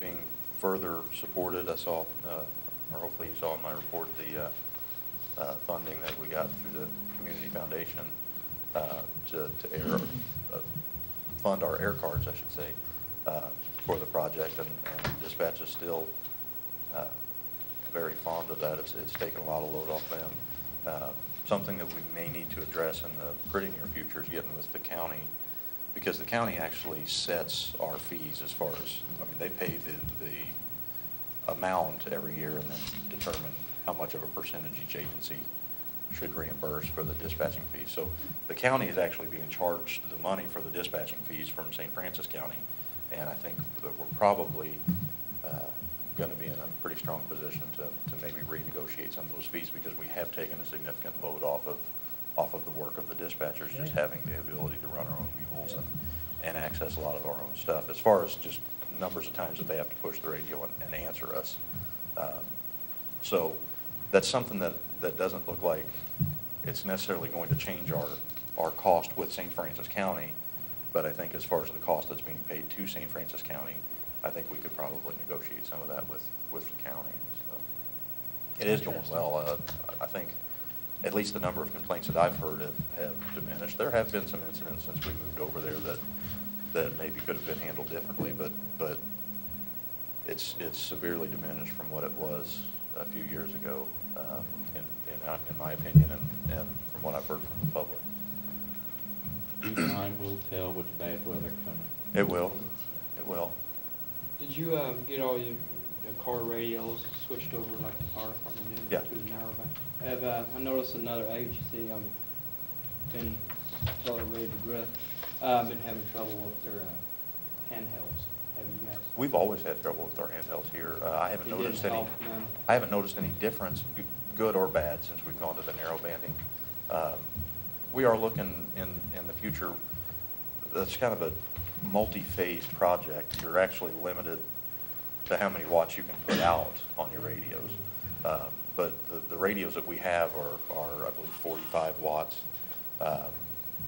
being further supported. I saw, or hopefully you saw in my report, the funding that we got through the Community Foundation to fund our air cards, I should say, for the project, and dispatch is still very fond of that. It's taken a lot of load off them. Something that we may need to address in the pretty near future is getting with the county, because the county actually sets our fees as far as, I mean, they pay the amount every year and then determine how much of a percentage each agency should reimburse for the dispatching fees. So the county is actually being charged the money for the dispatching fees from St. Francis County, and I think that we're probably going to be in a pretty strong position to maybe renegotiate some of those fees, because we have taken a significant load off of the work of the dispatchers, just having the ability to run our own mules and access a lot of our own stuff, as far as just numbers of times that they have to push the radio and answer us. So that's something that doesn't look like it's necessarily going to change our cost with St. Francis County, but I think as far as the cost that's being paid to St. Francis County, I think we could probably negotiate some of that with the county. So it is going well. I think at least the number of complaints that I've heard have diminished. There have been some incidents since we moved over there that maybe could have been handled differently, but it's severely diminished from what it was a few years ago, in my opinion, and from what I've heard from the public. Due time will tell with the bad weather coming. It will. It will. Did you get all the car radios switched over like the fire department did? Yeah. To the narrowband? I noticed another agency, been totally ready to drift. been having trouble with their handhelds. Have you guys? We've always had trouble with our handhelds here. I haven't It didn't noticed any, help none? I haven't noticed any difference, good or bad, since we've gone to the narrow banding. We are looking in the future, that's kind of a multi-phase project. You're actually limited to how many watts you can put out on your radios. But the radios that we have are I believe, 45 watts.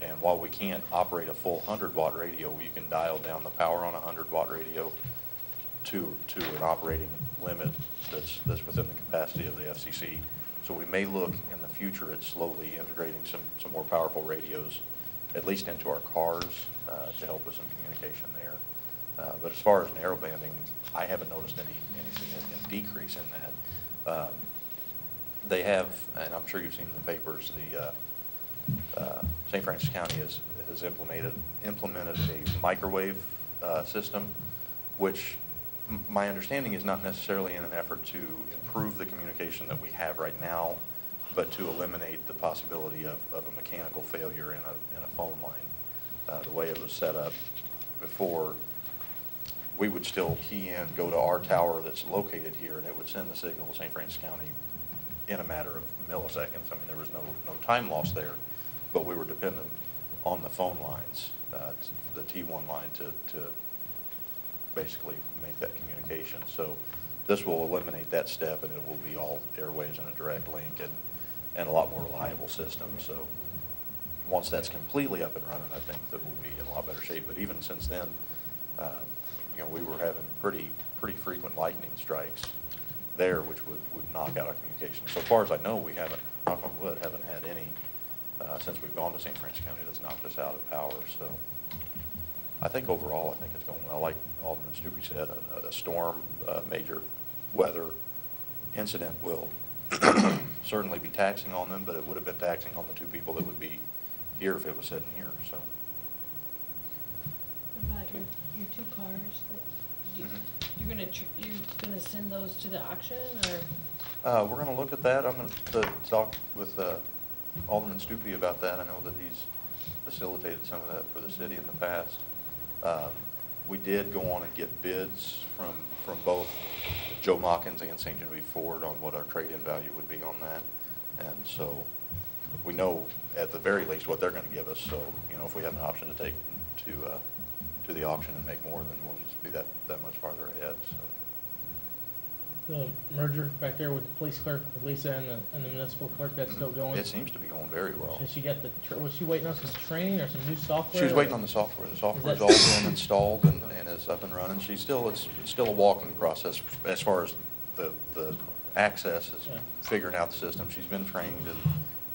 And while we can't operate a full 100-watt radio, you can dial down the power on a 100-watt radio to an operating limit that's within the capacity of the FCC. So we may look in the future at slowly integrating some more powerful radios, at least into our cars, to help with some communication there. But as far as narrowbanding, I haven't noticed any significant decrease in that. They have, and I'm sure you've seen in the papers, St. Francis County has implemented a microwave system, which my understanding is not necessarily in an effort to improve the communication that we have right now, but to eliminate the possibility of a mechanical failure in a phone line. The way it was set up before, we would still key in, go to our tower that's located here, and it would send the signal to St. Francis County in a matter of milliseconds. I mean, there was no time loss there, but we were dependent on the phone lines, the T1 line, to basically make that communication. So this will eliminate that step, and it will be all airwaves and a direct link, and a lot more reliable system. So once that's completely up and running, I think that we'll be in a lot better shape. But even since then, we were having pretty frequent lightning strikes there, which would knock out our communication. So far as I know, we haven't, knock on wood, haven't had any since we've gone to St. Francis County that's knocked us out of power. So I think overall, I think it's going well. Like Alderman Stupi said, a storm, major weather incident will certainly be taxing on them, but it would have been taxing on the two people that would be here if it was sitting here. So. What about your two cars that you're gonna send those to the auction, or? We're gonna look at that. I'm gonna talk with Alderman Stupi about that. I know that he's facilitated some of that for the city in the past. We did go on and get bids from both Joe Mockins and St. Genevieve Ford on what our trade-in value would be on that. And so we know at the very least what they're going to give us. So, if we have an option to take to the auction and make more, then we'll just be that much farther ahead. So. The merger back there with the police clerk, with Lisa and the municipal clerk, that's still going? It seems to be going very well. Has she got was she waiting on some training or some new software? She was waiting on the software. The software's all been installed and is up and running. It's still a walking process as far as the access is figuring out the system. She's been trained, and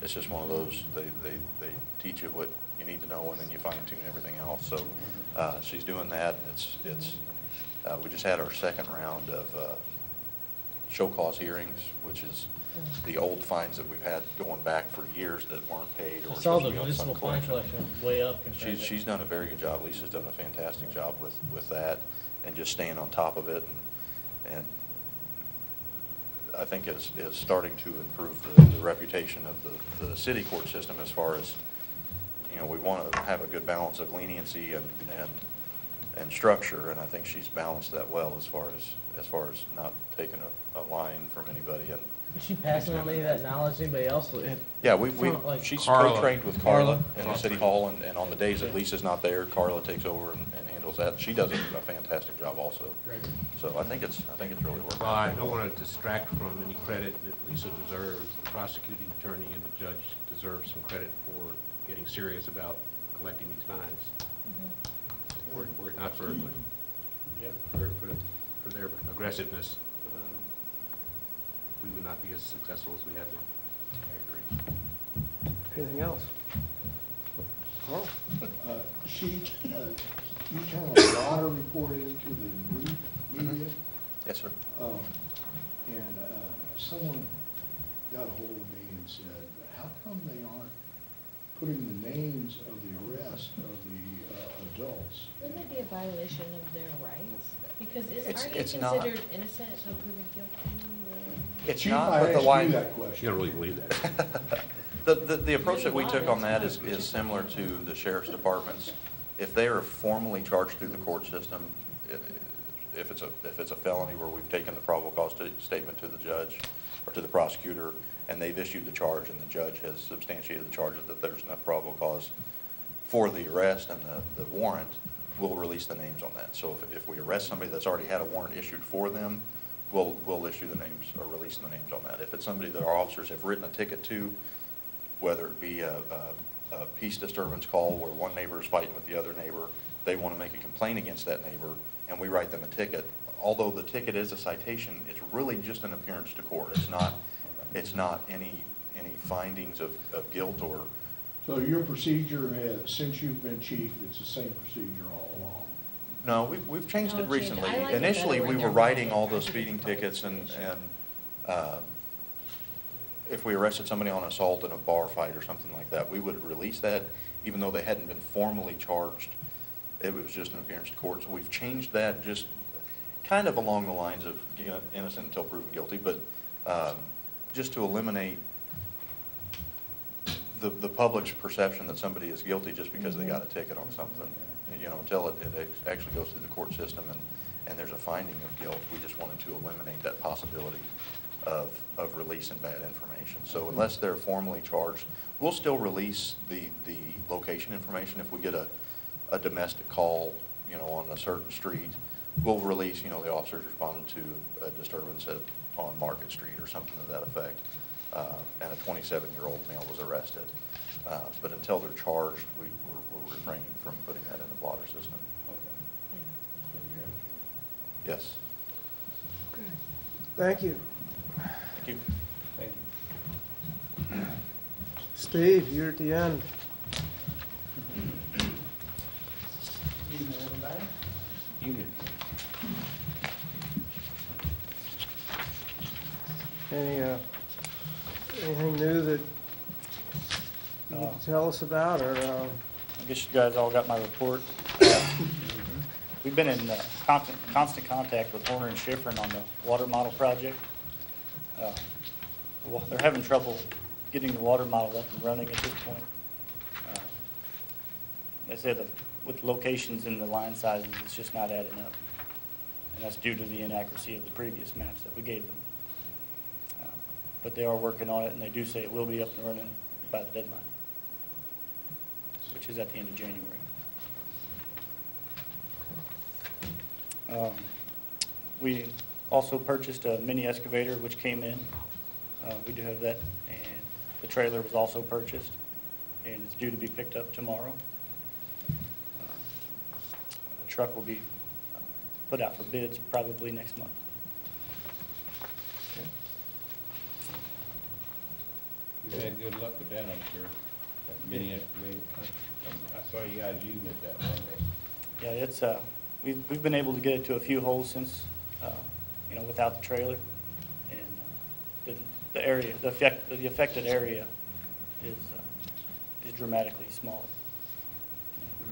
it's just one of those, they teach you what you need to know, and then you fine tune everything else. So she's doing that, and we just had our second round of show cause hearings, which is the old fines that we've had going back for years that weren't paid. Or I saw the municipal fine collection way up. She's done a very good job. Lisa's done a fantastic job with that, and just staying on top of it, and I think is starting to improve the reputation of the city court system as far as, we want to have a good balance of leniency and structure, and I think she's balanced that well as far as not taking a line from anybody. And is she passing on any of that knowledge to anybody else? Yeah, she's co-trained with Carla in the city hall, and on the days that Lisa's not there, Carla takes over and handles that. She does a fantastic job also. Great. So I think it's really working. Well, I don't want to distract from any credit that Lisa deserves. The prosecuting attorney and the judge deserve some credit for getting serious about collecting these fines. Were it not for their aggressiveness, we would not be as successful as we have been. I agree. Anything else? Carl? You turn a water report into the news media? Yes, sir. And someone got a hold of me and said, how come they aren't putting the names of the arrest of the adults? Wouldn't that be a violation of their rights? Because aren't you it's not. considered innocent until proven guilty? It's Chief, not, I but the asked line. you that question. You don't really believe that. The approach that we took on that is similar to the sheriff's department's If they are formally charged through the court system, if it's a felony where we've taken the probable cause statement to the judge or to the prosecutor, and they've issued the charge and the judge has substantiated the charges that there's enough probable cause for the arrest and the warrant, we'll release the names on that. So if we arrest somebody that's already had a warrant issued for them, we'll issue the names or release the names on that. If it's somebody that our officers have written a ticket to, whether it be a peace disturbance call where one neighbor is fighting with the other neighbor, they want to make a complaint against that neighbor, and we write them a ticket. Although the ticket is a citation, it's really just an appearance to court. It's not any findings of guilt or. So your procedure has, since you've been chief, it's the same procedure all along? No, we've changed No, it recently. I like it Initially, better we when were they're writing written. all I those think it's speeding public tickets and information. if we arrested somebody on assault in a bar fight or something like that, we would release that even though they hadn't been formally charged. It was just an appearance to court. So we've changed that just kind of along the lines of, you know, innocent until proven guilty, but just to eliminate the public's perception that somebody is guilty just because they got a ticket on something. You know, until it actually goes through the court system and there's a finding of guilt, we just wanted to eliminate that possibility of releasing bad information. So unless they're formally charged, we'll still release the location information. If we get a domestic call, you know, on a certain street, we'll release, you know, the officers responded to a disturbance on Market Street or something to that effect, and a 27-year-old male was arrested. But until they're charged, we're refraining from putting that in the blotter system. Yes. Thank you. Thank you. Thank you. Steve, you're at the end. Evening, everybody. Evening. Anything new that you can tell us about, or? I guess you guys all got my report. We've been in constant contact with Horner and Schifrin on the water model project. Well, they're having trouble getting the water model up and running at this point. They said that with locations and the line sizes, it's just not adding up. And that's due to the inaccuracy of the previous maps that we gave them. But they are working on it, and they do say it will be up and running by the deadline, which is at the end of January. We also purchased a mini excavator, which came in. We do have that, and the trailer was also purchased, and it's due to be picked up tomorrow. The truck will be put out for bids probably next month. You've had good luck with that, I'm sure. That mini excavator. I saw you guys using it that one day. Yeah, it's, we've been able to get it to a few holes since, you know, without the trailer. And the area, the affected area is dramatically smaller.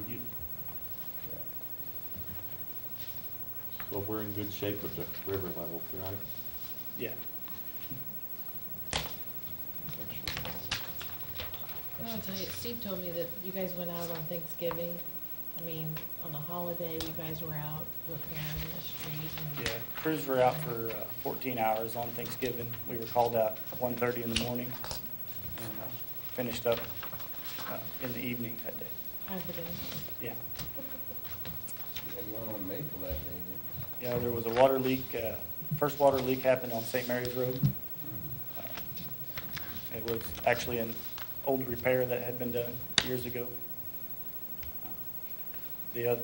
You- So we're in good shape with the river level, right? Yeah. I'll tell you, Steve told me that you guys went out on Thanksgiving. I mean, on a holiday, you guys were out repairing the street and. Yeah, crews were out for 14 hours on Thanksgiving. We were called out at 1:30 in the morning and finished up in the evening that day. After dinner. Yeah. You had one on Maple that day, didn't you? Yeah, there was a water leak. First water leak happened on St. Mary's Road. It was actually an old repair that had been done years ago.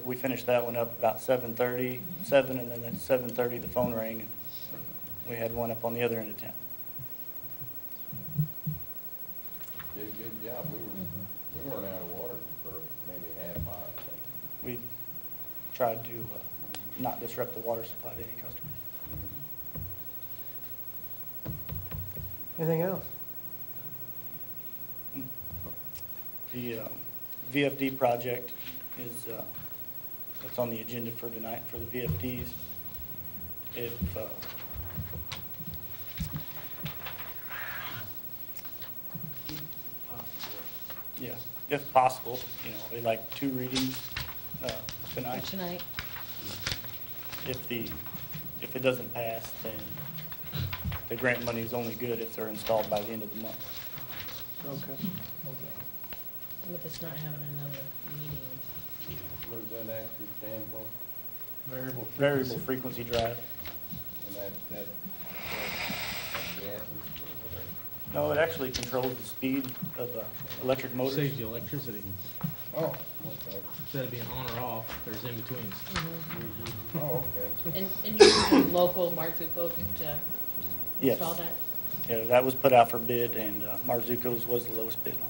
We finished that one up about 7:30, and then at 7:30 the phone rang, and we had one up on the other end of town. Did a good job. We weren't out of water for maybe half hour, I think. We tried to not disrupt the water supply to any customers. Anything else? The VFD project is, it's on the agenda for tonight for the VFDs. If, yeah, if possible, you know, we'd like 2 readings tonight. Tonight. If it doesn't pass, then the grant money is only good if they're installed by the end of the month. Okay. With us not having another meeting. What does that actually stand for? Variable frequency drive. And that gas is, No, it actually controls the speed of electric motors. Saves you electricity. oh, okay. Instead of being on or off, there's in-betweens. Oh, okay. And you're local, Marzuko, to Yes. install that? Yeah, that was put out for bid, and Marzuko's was the lowest bid on it.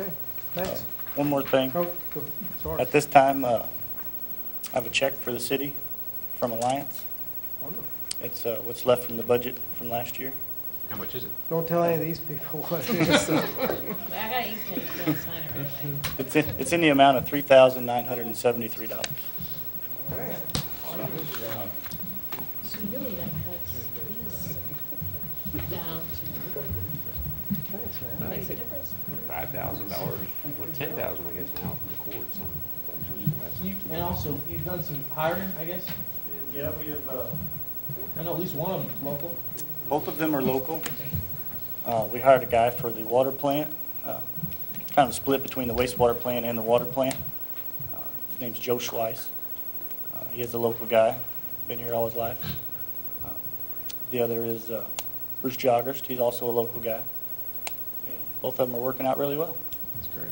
Okay, thanks. One more thing. Oh, go, sorry. At this time, I have a check for the city from Alliance. It's what's left from the budget from last year. How much is it? Don't tell any of these people what it is. I got you, can you sign it right away. It's in the amount of $3,973. So really that cuts this down to, Thanks, man. makes a difference. $5,000, well, $10,000, I guess, now from the court, some. And also, you've done some hiring, I guess? Yeah, we have, I know at least one of them local. both of them are local. We hired a guy for the water plant, kind of split between the wastewater plant and the water plant. His name's Joe Schweiss. He is a local guy, been here all his life. The other is Bruce Joggers, he's also a local guy. And both of them are working out really well. That's great.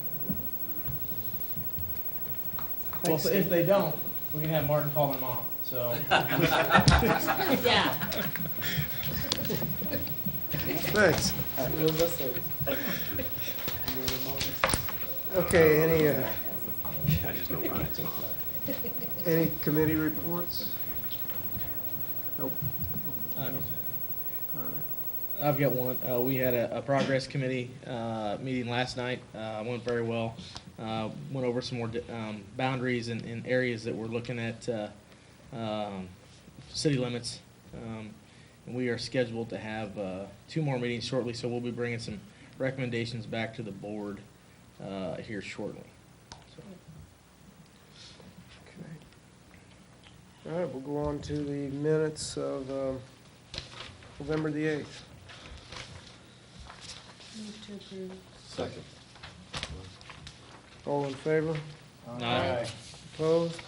Thanks, Well, if Steve. they don't, we can have Martin call their mom, so. Yeah. Thanks. Okay, I just know Ryan's mom. any committee reports? Nope. Uh, All right. I've got one. We had a progress committee meeting last night. Went very well. Went over some more boundaries and areas that we're looking at city limits. And we are scheduled to have 2 more meetings shortly, so we'll be bringing some recommendations back to the board here shortly. So, Okay. All right, we'll go on to the minutes of November the 8th. Move to approve. Second. All in favor? Aye. Opposed?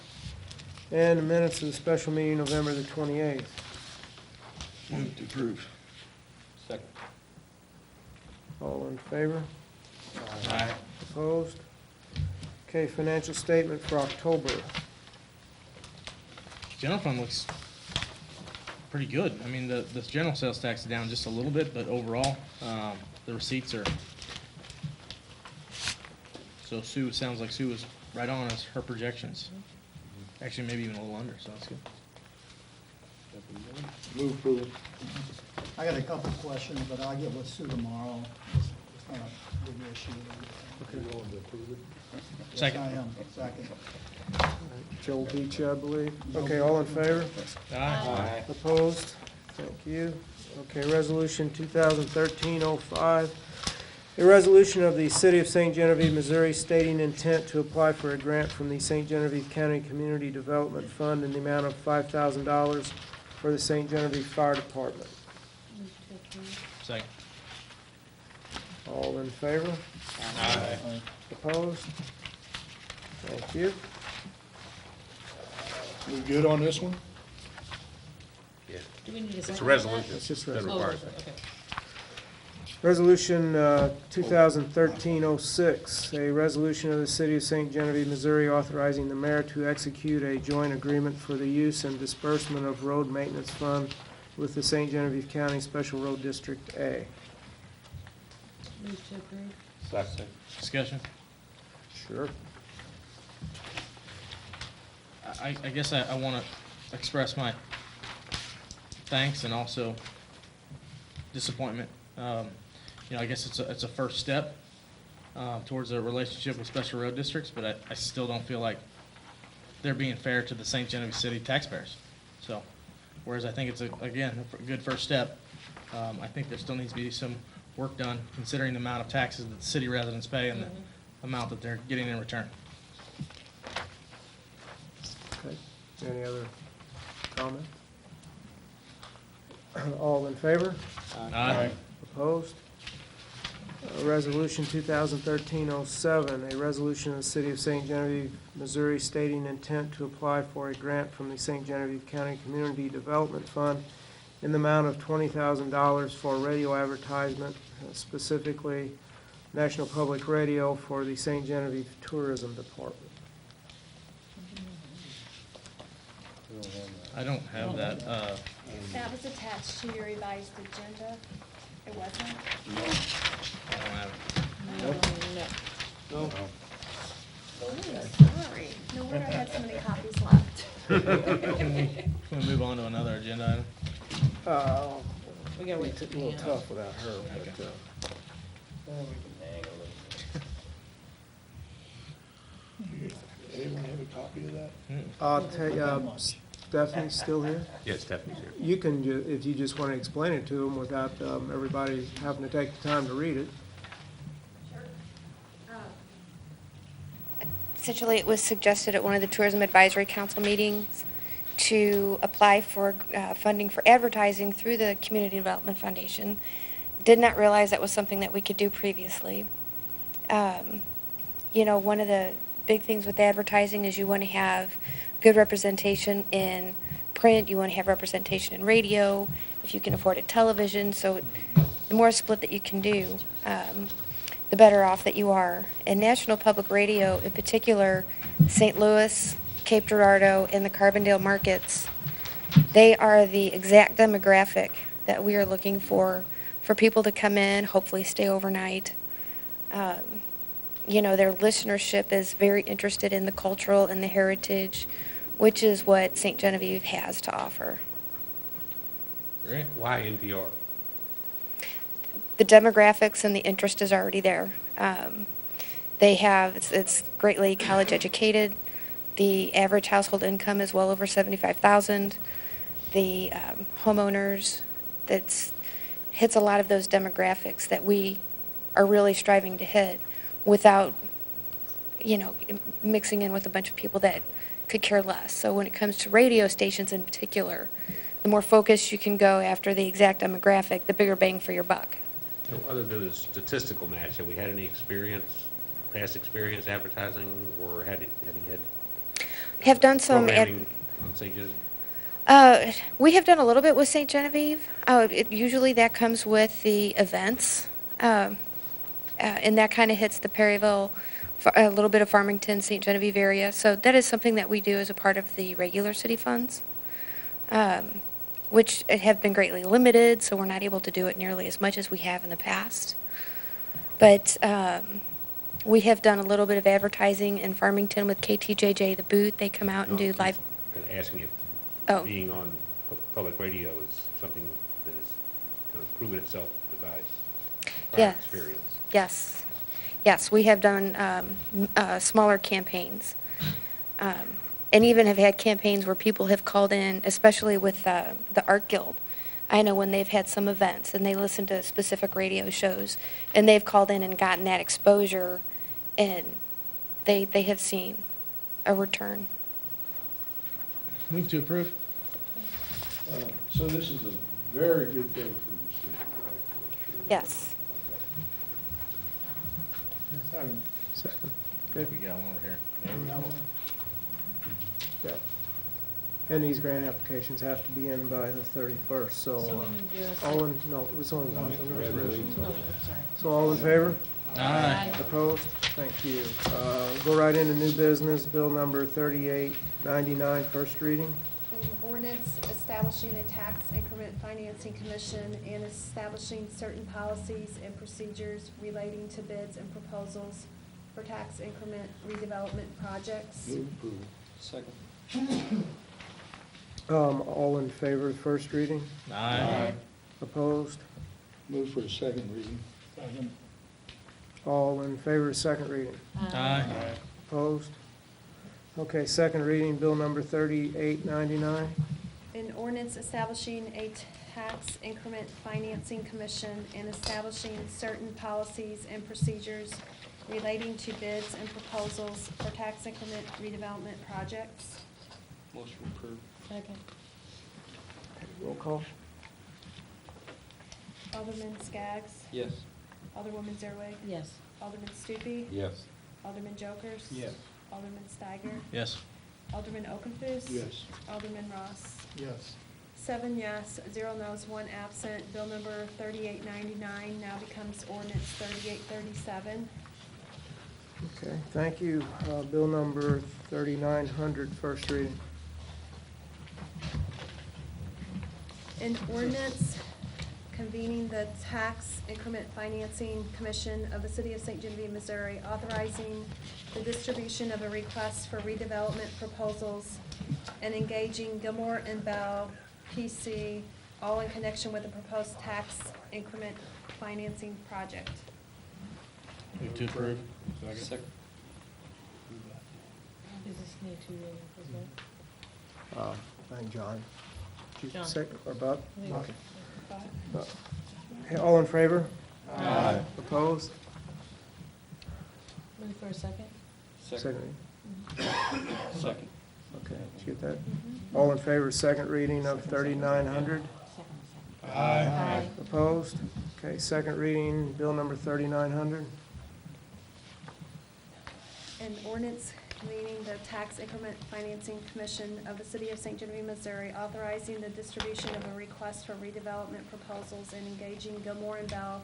And the minutes of the special meeting November the 28th. Move to approve. Second. All in favor? Aye. Opposed? Okay, financial statement for October. General fund looks pretty good. I mean, the general sales tax is down just a little bit, but overall, the receipts are. So Sue, sounds like Sue was right on as her projections. Actually, maybe even a little under, so that's good. Move approval. I got a couple of questions, but I'll get with Sue tomorrow. It's not a big issue. Okay. You want to approve it? Yes, Second. I am. Second. Joel beat you, I believe. Okay, all in favor? Aye. Opposed? Thank you. Okay, resolution 2013-05. A resolution of the City of St. Genevieve, Missouri stating intent to apply for a grant from the St. Genevieve County Community Development Fund in the amount of $5,000 for the St. Genevieve Fire Department. Move to approve. Second. All in favor? Aye. Opposed? Thank you. We good on this one? Yeah. Do we need a second? It's a on that? resolution. It's just That resolution. requires that. Okay. Resolution 2013-06, a resolution of the City of St. Genevieve, Missouri authorizing the mayor to execute a joint agreement for the use and disbursement of road maintenance fund with the St. Genevieve County Special Road District A. Move to approve. Second. Discussion? Sure. I guess I want to express my thanks and also disappointment. I guess it's a first step towards a relationship with special road districts, but I still don't feel like they're being fair to the St. Genevieve City taxpayers. So, whereas I think it's, a good first step, I think there still needs to be some work done, considering the amount of taxes that the city residents pay and the amount that they're getting in return. Okay. Any other comment? All in favor? Aye. Opposed? Resolution 2013-07, a resolution of the City of St. Genevieve, Missouri stating intent to apply for a grant from the St. Genevieve County Community Development Fund in the amount of $20,000 for radio advertisement, specifically National Public Radio for the St. Genevieve Tourism Department. I don't have that. That was attached to your revised agenda. It wasn't? I don't have it. No. No. Oh, sorry. No wonder I had so many copies left. Can we move on to another agenda item? We gotta wait It's a till little Pam. tough without her, but, Anyone have a copy of that? I'll tell you, Stephanie's still here? Yes, Stephanie's here. You can, if you just want to explain it to them without everybody having to take the time to read it. Essentially, it was suggested at one of the Tourism Advisory Council meetings to apply for funding for advertising through the Community Development Foundation. Did not realize that was something that we could do previously. You know, one of the big things with advertising is you want to have good representation in print, you want to have representation in radio, if you can afford it, television. So the more split that you can do, the better off that you are. And National Public Radio, in particular, St. Louis, Cape Girardeau, and the Carbondale markets, they are the exact demographic that we are looking for people to come in, hopefully stay overnight. You know, their listenership is very interested in the cultural and the heritage, which is what St. Genevieve has to offer. Great. Why NPR? The demographics and the interest is already there. They have, it's greatly college educated. The average household income is well over $75,000. The homeowners, that hits a lot of those demographics that we are really striving to hit without, you know, mixing in with a bunch of people that could care less. So when it comes to radio stations in particular, the more focused you can go after the exact demographic, the bigger bang for your buck. So other than the statistical match, have we had any past experience advertising, or have you had Have done some programming on St. Genevieve? We have done a little bit with St. Genevieve. Usually that comes with the events, and that kind of hits the Perryville, a little bit of Farmington, St. Genevieve area. So that is something that we do as a part of the regular city funds, which have been greatly limited, so we're not able to do it nearly as much as we have in the past. But we have done a little bit of advertising in Farmington with KTJJ, the booth. They come out and do live. Kind of asking if Oh. being on public radio is something that has kind of proven itself with guys' prior Yes. experience. Yes. Yes, we have done smaller campaigns. And even have had campaigns where people have called in, especially with the Art Guild. I know when they've had some events and they listen to specific radio shows, and they've called in and gotten that exposure, and they have seen a return. Move to approve. So this is a very good thing for the city, right? For sure. Yes. Second. We got one over here. Yeah. And these grant applications have to be in by the 31st, so. So we need to do a All in, no, it was only one. Oh, sorry. So all in favor? Aye. Opposed? Thank you. Go right into new business, bill number 3899, first reading. An ordinance establishing a tax increment financing commission and establishing certain policies and procedures relating to bids and proposals for tax increment redevelopment projects. Move approval. Second. All in favor of first reading? Aye. Opposed? Move for the second reading. Second. All in favor of second reading? Aye. Opposed? Okay, second reading, bill number 3899. An ordinance establishing a tax increment financing commission and establishing certain policies and procedures relating to bids and proposals for tax increment redevelopment projects. Motion approved. Second. Roll call. Alderman Skaggs. Yes. Alderwoman Zerwig. Yes. Alderman Stupi. Yes. Alderman Jokers. Yes. Alderman Steiger. Yes. Alderman Okenfuss. Yes. Alderman Ross. Yes. 7 yes, 0 no's, 1 absent. Bill number 3899 now becomes ordinance 3837. Okay, thank you. Bill number 3900, first reading. An ordinance convening the Tax Increment Financing Commission of the City of St. Genevieve, Missouri, authorizing the distribution of a request for redevelopment proposals and engaging Gilmore and Bell, PC, all in connection with the proposed tax increment financing project. Move to approve. Second. Does this need to present? Thank John. Did you John. second, or Bob? I think Okay. Bob. All in favor? Aye. Opposed? Move for a second? Second reading. Second. Okay, did you get that? All in favor, second reading of 3900? Aye. Opposed? Okay, second reading, bill number 3900. An ordinance convening the Tax Increment Financing Commission of the City of St. Genevieve, Missouri, authorizing the distribution of a request for redevelopment proposals and engaging Gilmore and Bell,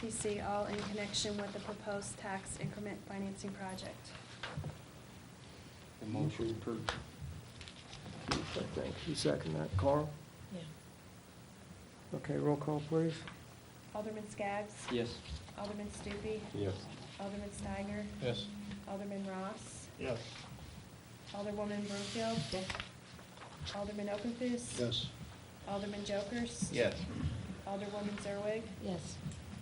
PC, all in connection with the proposed tax increment financing project. Motion approved. Thank you. Second that, Carl? Yeah. Okay, roll call, please. Alderman Skaggs. Yes. Alderman Stupi. Yes. Alderman Steiger. Yes. Alderman Ross. Yes. Alderwoman Broomfield. Yes. Alderman Okenfuss. Yes. Alderman Jokers. Yes. Alderwoman Zerwig. Yes.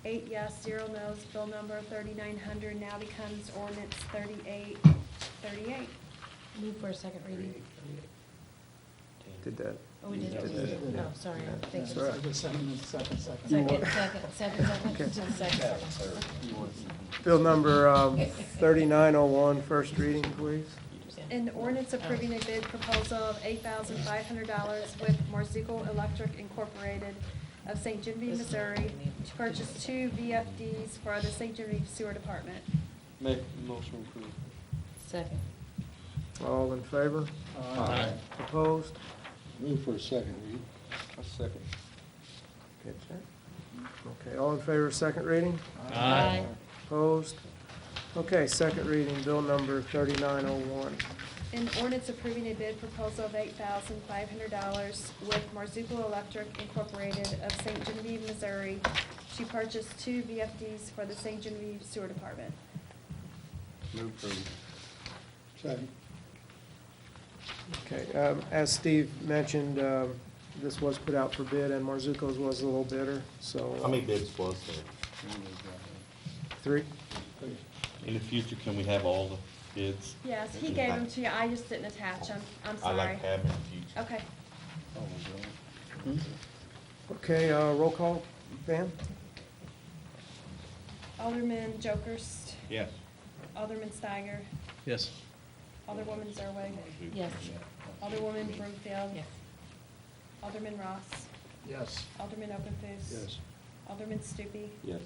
8 yes, 0 no's. Bill number 3900 now becomes ordinance 3838. Move for a second reading. Did that. Oh, we did. Did that. Oh, sorry. Thank That's you. all right. Second. Second. Okay. Second. Bill number 3901, first reading, please. An ordinance approving a bid proposal of $8,500 with Marzuko Electric Incorporated of St. Genevieve, Missouri, to purchase 2 VFDs for the St. Genevieve Sewer Department. Make motion approved. Second. All in favor? Aye. Opposed? Move for a second read. A second. Catch that? Okay, all in favor, second reading? Aye. Opposed? Okay, second reading, bill number 3901. An ordinance approving a bid proposal of $8,500 with Marzuko Electric Incorporated of St. Genevieve, Missouri, to purchase 2 VFDs for the St. Genevieve Sewer Department. Move approved. Second. Okay, as Steve mentioned, this was put out for bid, and Marzuko's was a little bidder, so. How many bids was there? 3? In the future, can we have all the bids? Yes, he gave them to you, I just didn't attach them, I'm I sorry. like having in the future. Okay. Okay, roll call, Van? Alderman Jokers. Yes. Alderman Steiger. Yes. Alderwoman Zerwig. Yes. Alderwoman Broomfield. Yes. Alderman Ross. Yes. Alderman Okenfuss. Yes. Alderman Stupi. Yes.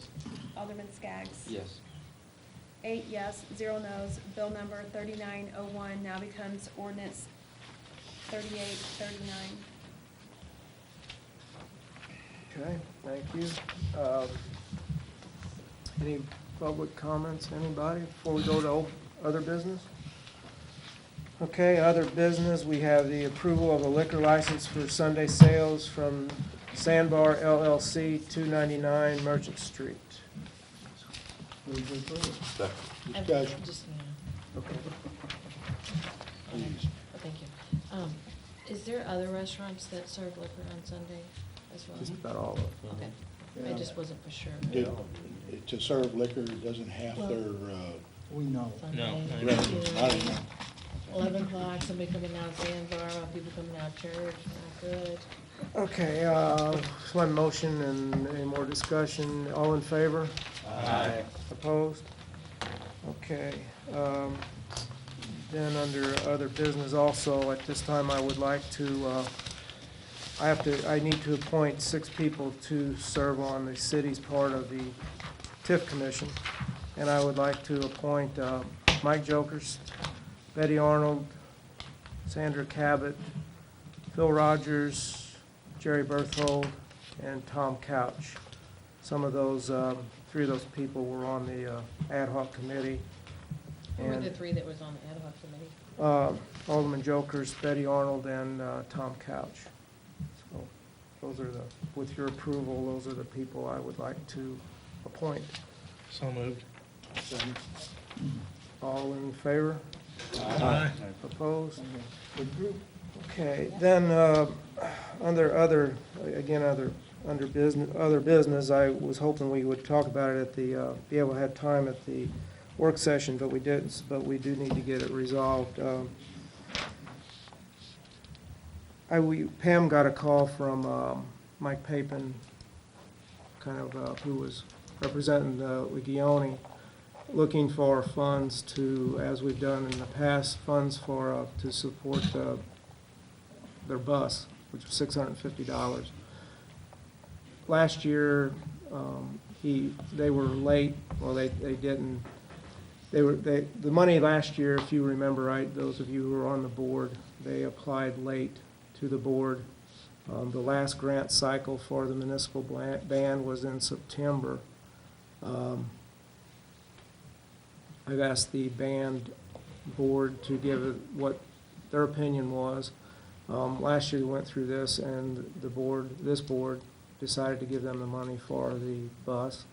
Alderman Skaggs. Yes. 8 yes, 0 no's. Bill number 3901 now becomes ordinance 3839. Okay, thank you. Any public comments, anybody, before we go to other business? Okay, other business, we have the approval of a liquor license for Sunday sales from Sandbar LLC, 299 Merchant Street. Move to approve. Second. Discussion. Just, Okay. Please. thank you. Is there other restaurants that serve liquor on Sunday as well? Just about all of it. Okay. I Yeah. just wasn't for sure. To serve liquor doesn't have Well- their, We know. Sunday, I don't know. 11 o'clock, somebody coming out sandbar, people coming out church, not good. Okay, one motion and any more discussion. All in favor? Aye. Opposed? Okay. Then under other business also, at this time, I would like to, I need to appoint 6 people to serve on the city's part of the TIF Commission. And I would like to appoint Mike Jokers, Betty Arnold, Sandra Cabot, Phil Rogers, Jerry Berthold, and Tom Couch. Some of those, 3 of those people were on the ad hoc committee. Who were And, the 3 that was on the ad hoc committee? Alderman Jokers, Betty Arnold, and Tom Couch. So those are the, with your approval, those are the people I would like to appoint. So moved. All in favor? Aye. Opposed? Okay, then, under other, again, under business, I was hoping we would talk about it at the, be able to have time at the work session, but we didn't, but we do need to get it resolved. Pam got a call from Mike Papin, kind of, who was representing Legione, looking for funds to, as we've done in the past, funds for, to support their bus, which was $650. Last year, they were late, well, they didn't, the money last year, if you remember right, those of you who were on the board, they applied late to the board. The last grant cycle for the municipal band was in September. I've asked the band board to give what their opinion was. Last year we went through this, and this board decided to give them the money for the bus.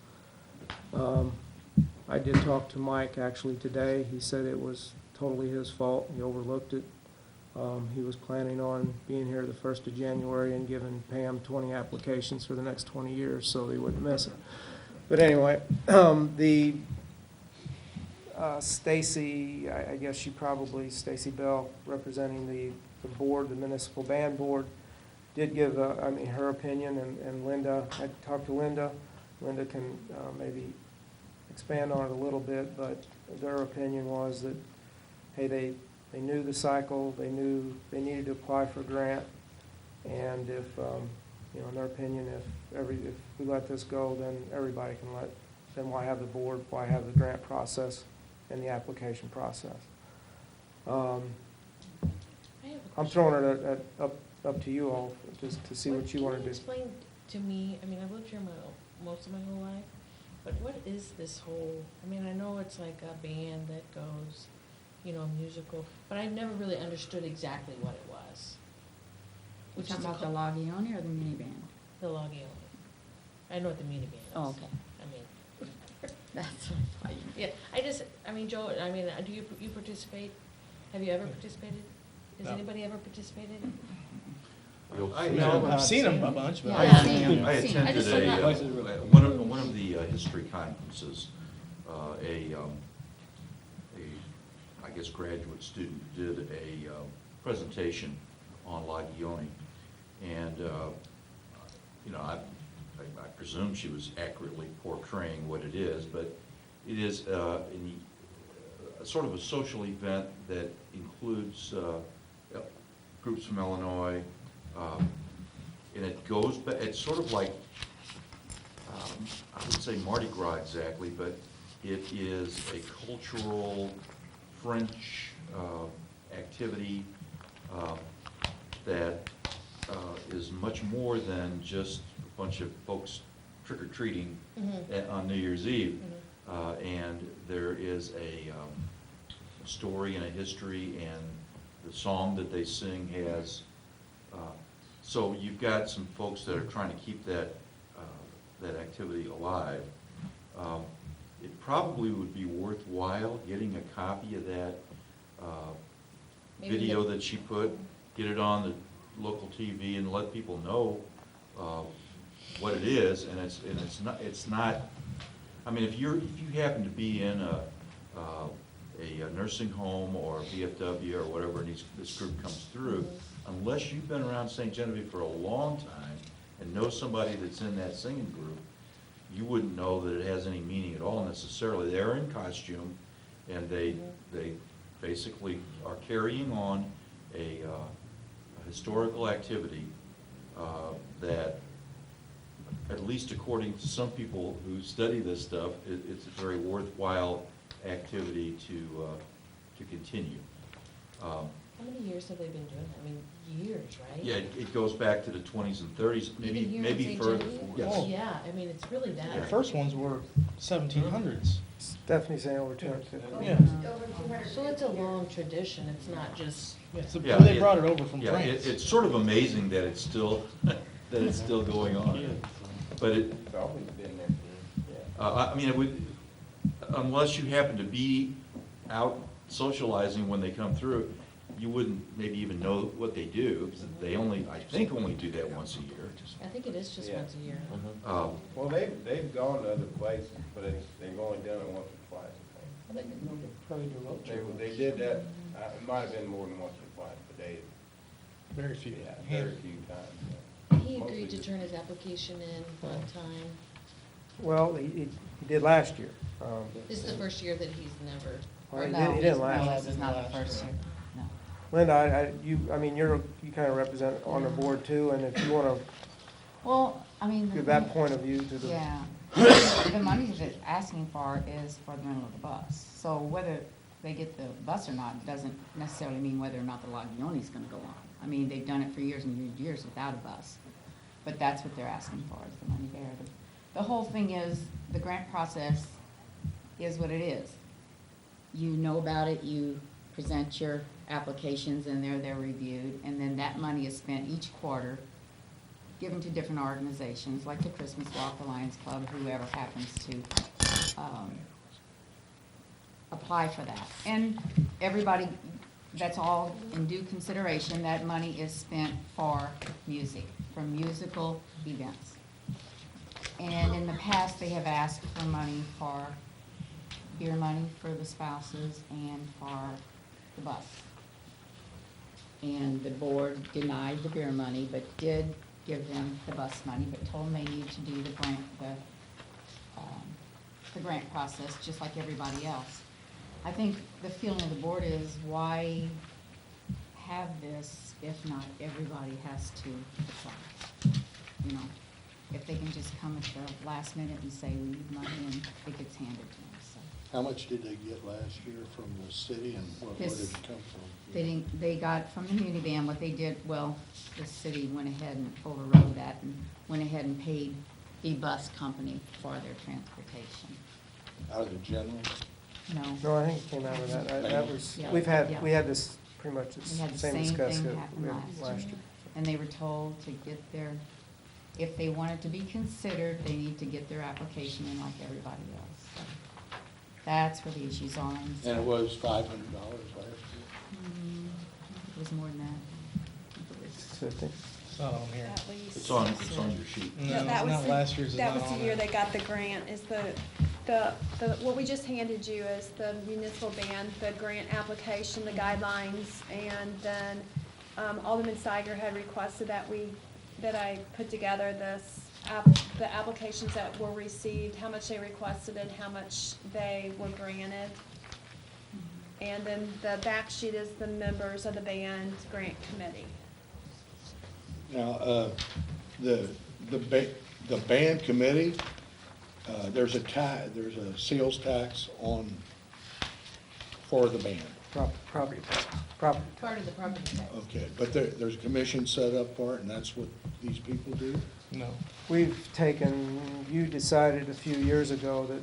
I did talk to Mike actually today. He said it was totally his fault. He overlooked it. He was planning on being here the 1st of January and giving Pam 20 applications for the next 20 years so he wouldn't miss it. But anyway, the Stacy, I guess she probably, Stacy Bell, representing the board, the municipal band board, did give, her opinion, and Linda, I talked to Linda. Linda can maybe expand on it a little bit, but their opinion was that, hey, they knew the cycle, they knew they needed to apply for a grant, and if, in their opinion, if we let this go, then everybody can then why have the board, why have the grant process and the application process? I'm throwing it up to you all, just to see what you want to do. Explain to me, I've lived here most of my whole life, but what is this whole, I know it's like a band that goes, musical, but I've never really understood exactly what it was. We're talking about the Lagione or the minivan? The Lagione. I know what the minivan is. Oh, okay. That's what I thought you Yeah, Joe, do you participate? Have you ever participated? Has anybody ever participated? I've seen them a bunch, but Yeah, I I've haven't. seen I 'em. attended one of the history conferences, I guess graduate student did a presentation on Lagione, and I presume she was accurately portraying what it is, but it is a sort of a social event that includes groups from Illinois, and it goes back, it's sort of like, I wouldn't say Mardi Gras exactly, but it is a cultural French activity that is much more than just a bunch of folks trick-or-treating on New Year's Eve. And there is a story and a history, and the song that they sing has, so you've got some folks that are trying to keep that activity alive. It probably would be worthwhile getting a copy of that video that she put, get it on the local TV and let people know what it is. And it's not, if you happen to be in a nursing home or VFW or whatever this group comes through, unless you've been around St. Genevieve for a long time and know somebody that's in that singing group, you wouldn't know that it has any meaning at all necessarily. They're in costume, and they basically are carrying on a historical activity that, at least according to some people who study this stuff, it's a very worthwhile activity to continue. How many years have they been doing that? I mean, years, right? Yeah, it goes back to the 20s and 30s, Even here in maybe St. further. Genevieve? Yes. Yeah, I mean, it's really that. The first ones were 1700s. Stephanie saying over 250. Yeah. So it's a long tradition, it's not just. Yeah, They brought it over from yeah, France. it's sort of amazing that it's still, that it's still going on. But it, It's always been there. I mean, it would, unless you happen to be out socializing when they come through, you wouldn't maybe even know what they do, because they only, I think, only do that once a year. I think it is just Yeah. once a year. Well, they've gone to other places, but they've only done it once or twice, I think. They did that, it might have been more than once or twice, but they, Very few. yeah, very few times. He Mostly agreed to just- turn his application in one time. Well, he did last year. This is the first year that he's never. Well, he No, didn't no, last this is not the first year, no. Linda, you kind of represent on the board too, and if you want to Well, I mean. give that point of view to the. Yeah. The money that it's asking for is for the rental of the bus. So whether they get the bus or not doesn't necessarily mean whether or not the Lagioni's gonna go on. I mean, they've done it for years and years and years without a bus. But that's what they're asking for, is the money there. The whole thing is, the grant process is what it is. You know about it, you present your applications, and they're reviewed, and then that money is spent each quarter, given to different organizations, like the Christmas Walk, the Lions Club, whoever happens to apply for that. And everybody, that's all in due consideration, that money is spent for music, for musical events. And in the past, they have asked for money for beer money for the spouses and for the bus. And the board denied the beer money, but did give them the bus money, but told them they need to do the grant process, just like everybody else. I think the feeling of the board is, why have this if not everybody has to apply? You know, if they can just come at the last minute and say, we need money, and it gets handed to them, so. How much did they get last year from the city, and where did This- it come from? They got from the community van what they did, well, the city went ahead and overrode that and went ahead and paid the bus company for their transportation. Out of the general? No. No, I think it came out of that. That was, Yeah. we had this, pretty much the We had the same same discussion thing happen last year. And they were told to get their, if they wanted to be considered, they need to get their application in like everybody else. So that's where the issues are. And it was $500 last year? It was more than that. I think it was- 50. It's not on here. At least. It's on your sheet. No, Yeah, that was not the- last year's, it's That not was on the year there. they got the grant, is what we just handed you is the municipal band, the grant application, the guidelines, and then Alderman Steiger had requested that I put together the applications that were received, how much they requested and how much they were granted. And then the back sheet is the members of the band grant committee. Now, the band committee, there's a sales tax for the band. Property. Part of the property tax. Okay, but there's a commission set up for it, and that's what these people do? No. You decided a few years ago that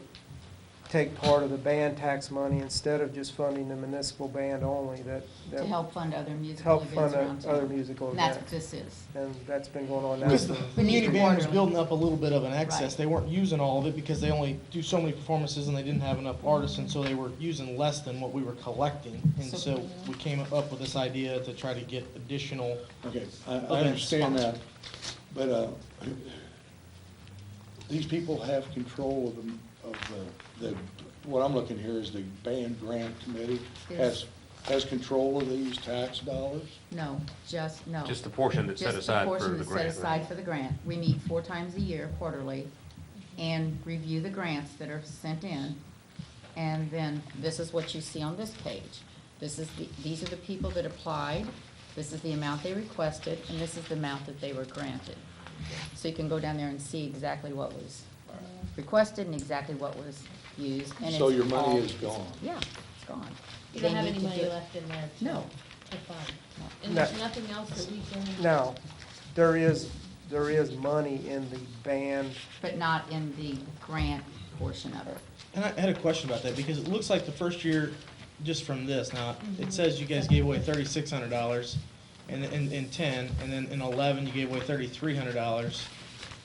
take part of the band tax money instead of just funding the municipal band only, that. To help fund other musical Help events fund around town. other musical And that's events. what this is. And that's been going on now. Because the for- community band was quarterly. building up a little bit of an excess. Right. They weren't using all of it because they only do so many performances and they didn't have enough artists, and so they were using less than what we were collecting. And so we came up with this idea to try to get additional. Okay, I events understand that, sponsored. but these people have control what I'm looking here is the band grant committee Yes. has control of these tax dollars? No, no. Just the portion that's set aside for the Just the portion grant. that's set aside for the grant. We meet 4 times a year, quarterly, and review the grants that are sent in. And then this is what you see on this page. These are the people that applied, this is the amount they requested, and this is the amount that they were granted. So you can go down there and see exactly what was requested and exactly what was used. And So it's your money all- is gone? Yeah, it's gone. You don't They have need any to money do- left in there No. to fund. And No. there's nothing else that we can. Now, there is money in the band. But not in the grant portion of it. And I had a question about that, because it looks like the first year, just from this, now, it says you guys gave away $3,600, and in 10, and then in 11, you gave away $3,300.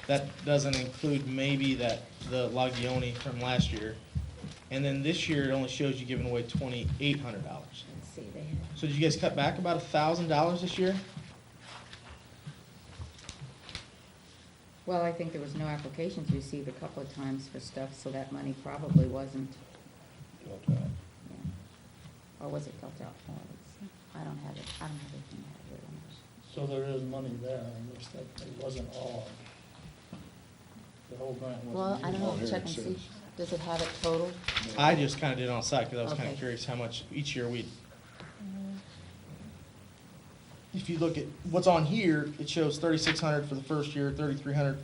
That doesn't include maybe the Lagione from last year. And then this year, it only shows you giving away $2,800. Let's see, they had. So did you guys cut back about $1,000 this year? Well, I think there was no applications received a couple of times for stuff, so that money probably wasn't. Yeah. Or was it filled out? Oh, I don't have it, I don't have anything here. So there is money there, I guess that it wasn't all, the whole grant wasn't. Well, I don't know, here check it and see, says. does it have it total? I just kinda did it on the side, because I was kinda Okay. curious how much each year we'd. If you look at what's on here, it shows 3,600 for the first year, 3,300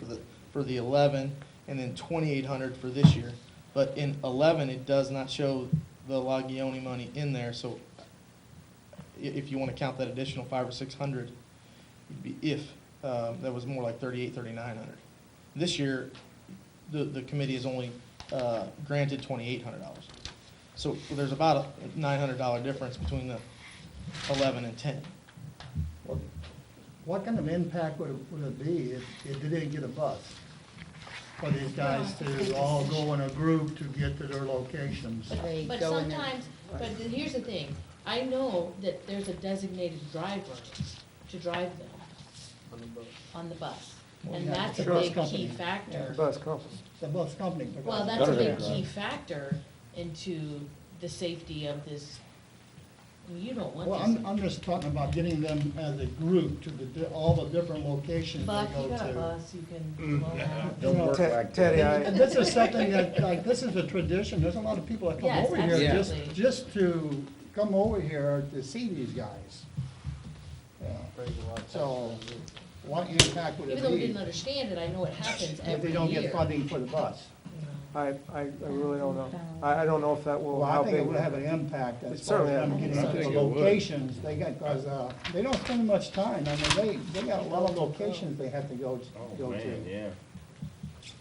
for the 11, and then 2,800 for this year. But in 11, it does not show the Lagione money in there, so if you wanna count that additional 500 or 600, it'd be that was more like 3,800, 3,900. This year, the committee has only granted $2,800. So there's about a $900 difference between the 11 and 10. What kind of impact would it be if they didn't get a bus? For these guys to all go in a group to get to their locations? They But go in there. sometimes, but here's the thing, I know that there's a designated driver to drive them on the bus. Well, And yeah, that's the a bus big company. key factor. Bus company. The bus company. Well, provides- that's a Better big than key that. factor into the safety of this. You don't want Well, this. I'm just talking about getting them as a group to all the different locations they Buck, go you got a to. bus, you can roll out. Don't work Ted- like Teddy, that. And this is something that, like, this is a tradition, there's a lot of people that come Yes, over here absolutely. just to come over here to see these guys. Yeah. So, what impact would it Even though we be didn't understand it, I know it happens if they every don't year. get funding for the bus? I really don't know. I don't know if that will, Well, how I think it big. would have an impact It as far as certainly them has. getting I to think the it would. locations they got, because, they don't spend much time, I mean, they got a lot of locations they have to go to. Yeah.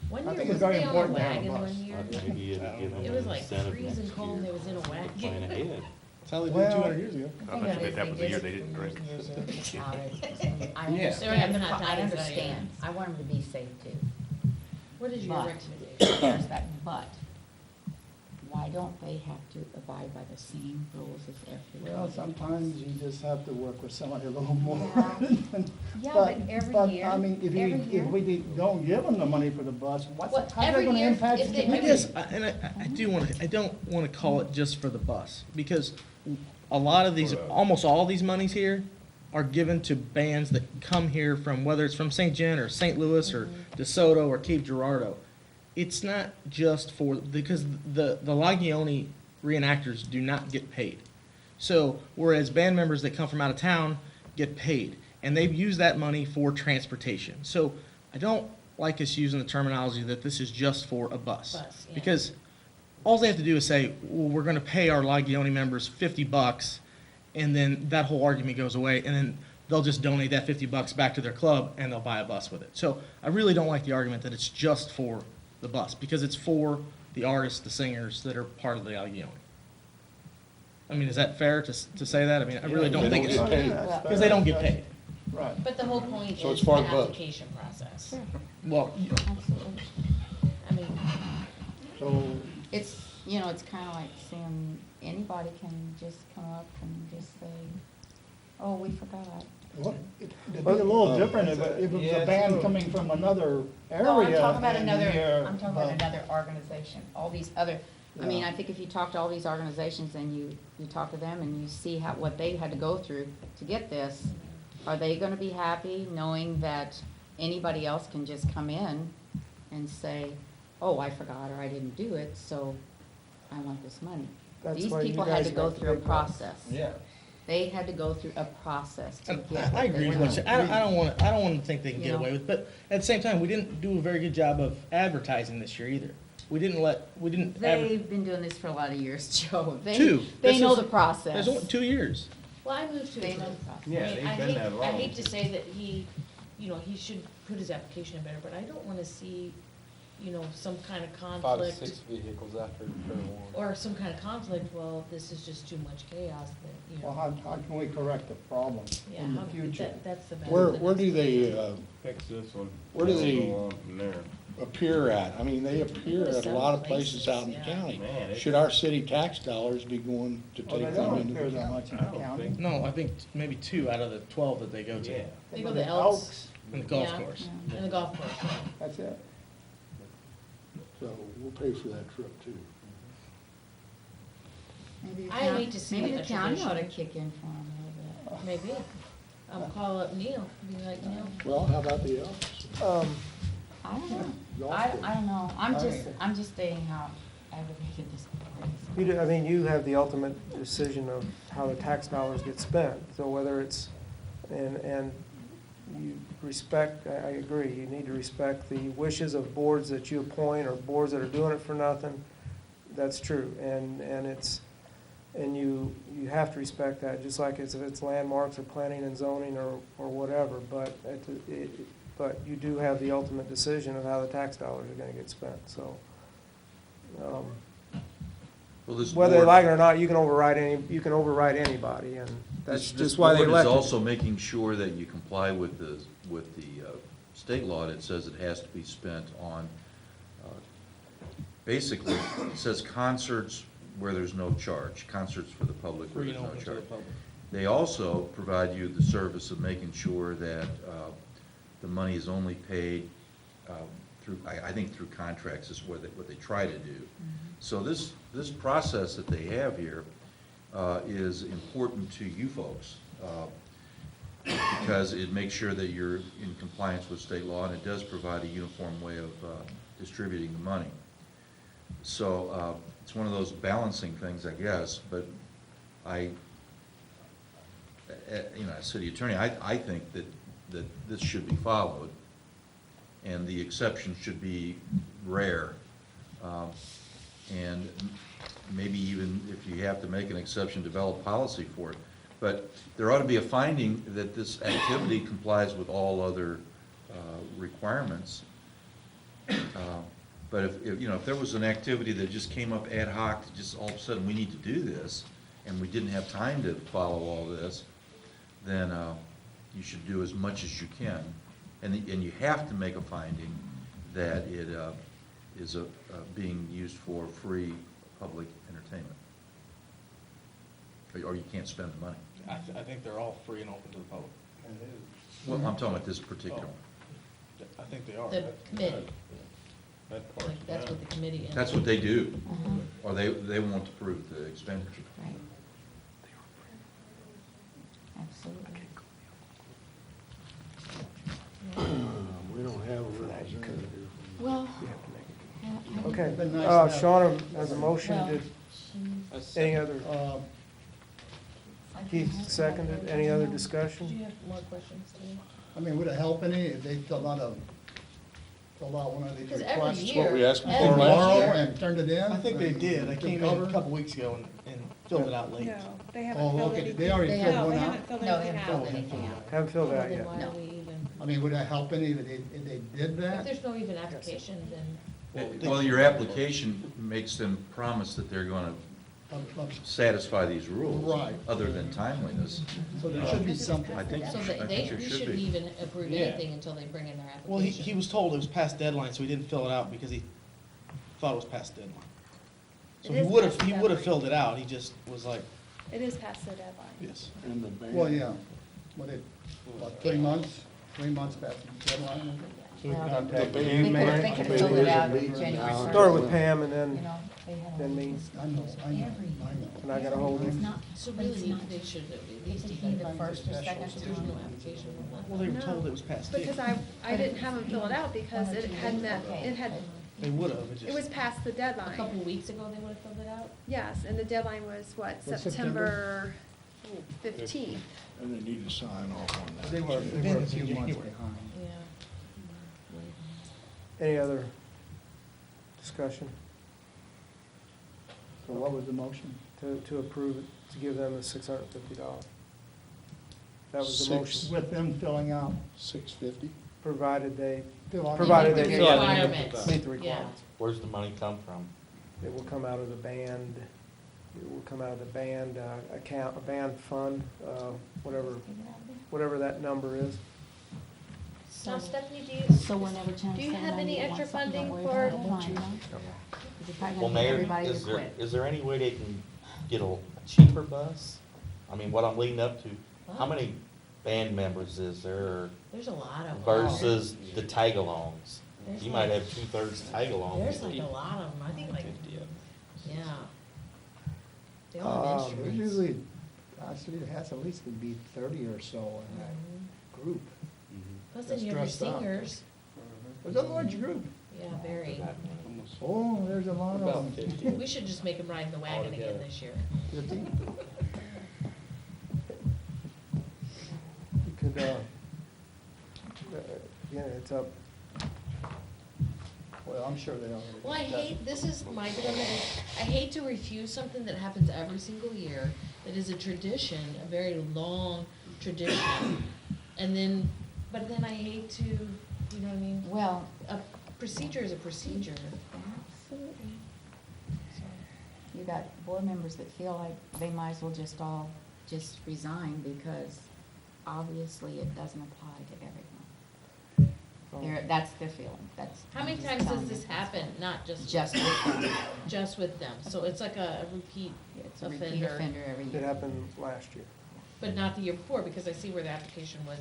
One I year, think it's was very they on a important to have a wagon bus. one year? Maybe it'll give them It an was like incentive freezing next cold and year they was in a to plan wagon. ahead. That's how they did Well- 200 years ago. I bet you that was the year they didn't drink. I Yeah. They were having understand, hot I toddies, understand, I want them to be safe too. What is your But- recommendation? There's that but. Why don't they have to abide by the same rules as everybody? Well, sometimes you just have to work with somebody a little more. Yeah, but every year, I mean, every year. if we don't give them the money for the bus, Well, how's that every gonna year, impact if the they- I community? guess, I don't want to call it just for the bus, because a lot of these, almost all these monies here are given to bands that come here from, whether it's from St. John or St. Louis or DeSoto or Cape Girardeau. It's not just for, because the Lagione reenactors do not get paid. So whereas band members that come from out of town get paid, and they've used that money for transportation. So I don't like us using the terminology that this is just for a bus. Bus, yeah. Because all they have to do is say, well, we're gonna pay our Lagione members $50, and then that whole argument goes away, and then they'll just donate that $50 back to their club, and they'll buy a bus with it. So I really don't like the argument that it's just for the bus, because it's for the artists, the singers that are part of the Lagione. I mean, is that fair to say that? I mean, I really don't think it's, because they don't get paid. Right. But the whole point So is it's the for the bus. application process. Well, Absolutely. I mean, So, It's, you know, it's kind of like saying anybody can just come up and just say, oh, we forgot. Well, it'd be a little different if it was a band coming from another area. No, I'm talking about and another, here, I'm talking about but- another organization, all these other, I mean, Yeah. I think if you talk to all these organizations and you talk to them and you see what they had to go through to get this, are they gonna be happy knowing that anybody else can just come in and say, oh, I forgot, or I didn't do it, so I want this money? That's These why you people had guys to go make the through a big bucks. process. Yeah. They had to go through a process to And get. I agree with what you, I don't want to think they can You get know? away with, but at the same time, we didn't do a very good job of advertising this year either. We didn't They've been doing this for a lot of years, Joe. They Two. They This know is- the process. There's only 2 years. Well, I moved to They it. know the process. Yeah, I mean, they've I been hate- that long. I hate to say that he, he should put his application in better, but I don't wanna see, some kind of 5 to conflict. 6 vehicles after turn one. Or some kind of conflict, well, this is just too much chaos that, Well, how can we correct the problem Yeah, in the how- future? that's the best. Where do they, Fix this one. Where do they- Go on from there. appear at? I mean, they appear Go to at a lot of several places out in the places, yeah. county. Man, it's- Should our city tax dollars be going to Well, take they them don't into appear the that county? much in I the don't county. think- No, I think maybe 2 out of the 12 that they go to. Yeah. They go But to the Elks And the golf Yeah. course. and the golf course. yeah. That's it. So we'll pay for that trip too. Maybe the I county- hate to see Maybe a the county ought to tradition. kick in for them a little bit. Maybe. Call up Neil, be like, Neil, Well, how about the Elks? I don't know. Golf I course. don't know. I'm I just, mean- I'm just stating how aggravated this is. You do, I mean, you have the ultimate decision of how the tax dollars get spent, so whether it's, and you respect, I agree, you need to respect the wishes of boards that you appoint or boards that are doing it for nothing, that's true, and you have to respect that, just like if it's landmarks or planning and zoning or whatever, but but you do have the ultimate decision of how the tax dollars are gonna get spent, so. Well, this Whether they board- like it or not, you can override anybody, and that's This just why they board is elected. also making sure that you comply with the state law that says it has to be spent on, basically, it says concerts where there's no charge, concerts for the public where Free there's and no open to the charge. public. They also provide you the service of making sure that the money is only paid through, I think through contracts is what they try to do. So this process that they have here is important to you folks because it makes sure that you're in compliance with state law, and it does provide a uniform way of distributing the money. So it's one of those balancing things, I guess, but as city attorney, I think that this should be followed, and the exception should be rare. And maybe even if you have to make an exception, develop policy for it. But there ought to be a finding that this activity complies with all other requirements. But if there was an activity that just came up ad hoc, just all of a sudden we need to do this, and we didn't have time to follow all this, then you should do as much as you can. And you have to make a finding that it is being used for free public entertainment. Or you can't spend the money. I think they're all free and open to the public. Well, I'm talking about this particular one. I think they are. the committee, That part, like, that's what the committee is. That's what they do, or they won't approve the expenditure. Right. Absolutely. We don't have a representative here. Well. Okay, Been nice to have- Sean has a motion, Well, did That's- any other, I Keith think- seconded, any other Did you discussion? have more questions, Steve? I mean, would it help any if they filled out one of these Because every requests year. what we asked them for every tomorrow year- and turned it in? I think they did. I To came in cover? a couple weeks ago and filled it out late. No, they haven't Oh, filled okay, anything. they already They filled haven't- one they out? haven't filled No, they anything haven't out. filled anything out. Haven't filled Well, that then yet. why No. are we even, I mean, would it help any if they did if that? there's no even application, then, Well, your application makes them promise that they're gonna satisfy these rules. Right. Other than timeliness. So there should be something. I think so I they, think there we should shouldn't be. even approve Yeah. anything until they bring in their application. Well, he was told it was past deadline, so he didn't fill it out because he thought it was past deadline. So It he is would past have, the he would have deadline. filled it out, he just was like, it is past the deadline. yes. And the band. Well, yeah. what, 3 months? 3 months past the deadline? They could have filled it out January 1st. Start with Pam and You then, know, they had then me, I know. and I got a hold of It's him. not, So but it's really, not. they should at least Is it even the first or second There's no time? application on that. Well, they were No, told it was past due. Because I didn't have them fill it out because it had met, it had, They would have, it was past the A deadline. couple weeks ago, they would have filled it out? Yes, and the deadline was what, Was September 15th? And they need to sign off on that. They were a few months behind. Yeah. Any other discussion So what was the motion? to approve it, to give them the $650? That was the Six. motion, With them filling out. $650? provided they Fill out- Provided Meet they the fill out requirements. meet the Yeah. requirements. Where's the money come from? It will come out of the band, it will come out of the band account, a band fund, whatever that number is. Now, Stephanie, do you, So whenever Channel do you have 790 any wants extra something, funding don't for? worry about applying, you know? They're probably Well, gonna get Mayor, everybody to quit. is there any way they can get a cheaper bus? I mean, what I'm leading up to, how What? many band members is there There's a lot of them. versus the tag-alongs? There's You might like- have 2/3 tag-alongs. There's like a lot of them, I think like, yeah. They all have There's instruments. usually, actually, it has at least to be 30 or so in that group. Plus then That's you have your dressed up. singers. There's a large group. Yeah, very. Oh, there's a lot of them. We should just make them ride in the wagon again this year. You could, again, it's up, Well, I'm sure they already. Well, I hate, this is my dilemma, is I hate to refuse something that happens every single year, that is a tradition, a very long tradition. And then, but then I hate to, you know what I mean? Well, A procedure is a procedure. absolutely. You got board members that feel like they might as well just all just resign because obviously it doesn't apply to everyone. That's their feeling, that's. How many I'm just times telling does you. this happen? Not just. Just with them. Just with them. So it's like a repeat It's a repeat offender. offender every it year. happened last year. But not the year before, because I see where the application was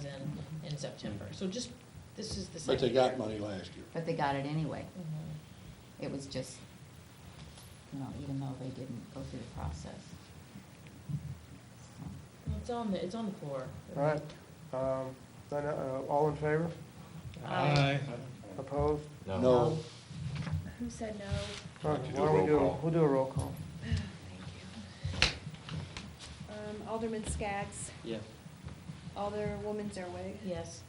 in September. So just, this is the But second they got year. money last year. But they got it anyway. Mhm. It was just, you know, even though they didn't go through the process. So. Well, it's on the floor. All right, then, all in favor? Aye. Opposed? No. Who said no? All right, why don't we we'll do a roll call. Thank you. Alderman Skaggs. Yes. Alderwoman Zerwig. Yes.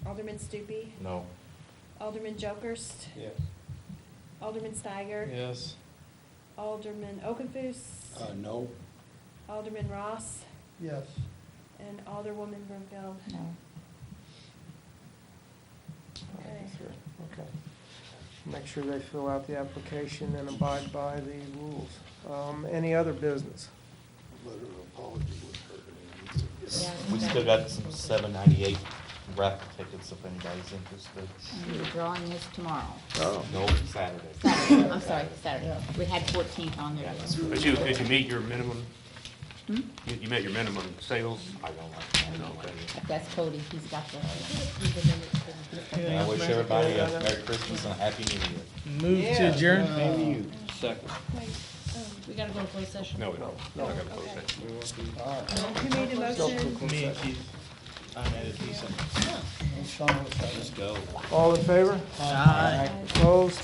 Alderman Stupi. No. Alderman Jokerst. Yes. Alderman Steiger. Yes. Alderman Okenfuss. No. Alderman Ross. Yes. And Alderwoman Brumfield. No. Okay. Okay. Make sure they fill out the application and abide by the rules. Any other business? Letter of apology wouldn't hurt any. Yeah. We still got some 798 raffle tickets if anybody's interested. And the drawing is tomorrow. Oh. No, Saturday. Saturday, I'm sorry, Saturday. We had 14 on there. But did you meet your minimum, Hmm? you met your minimum sales? I don't like that. That's Cody, he's got the. I wish everybody a Merry Christmas and a Happy New Year. Move to adjourn. Second. Wait, We gotta go to closed session. No, we don't. We're not gonna close Okay. that. who made the motion? Me and Keith. I made it decent. Sean was Let's go. All in favor? Aye. Opposed?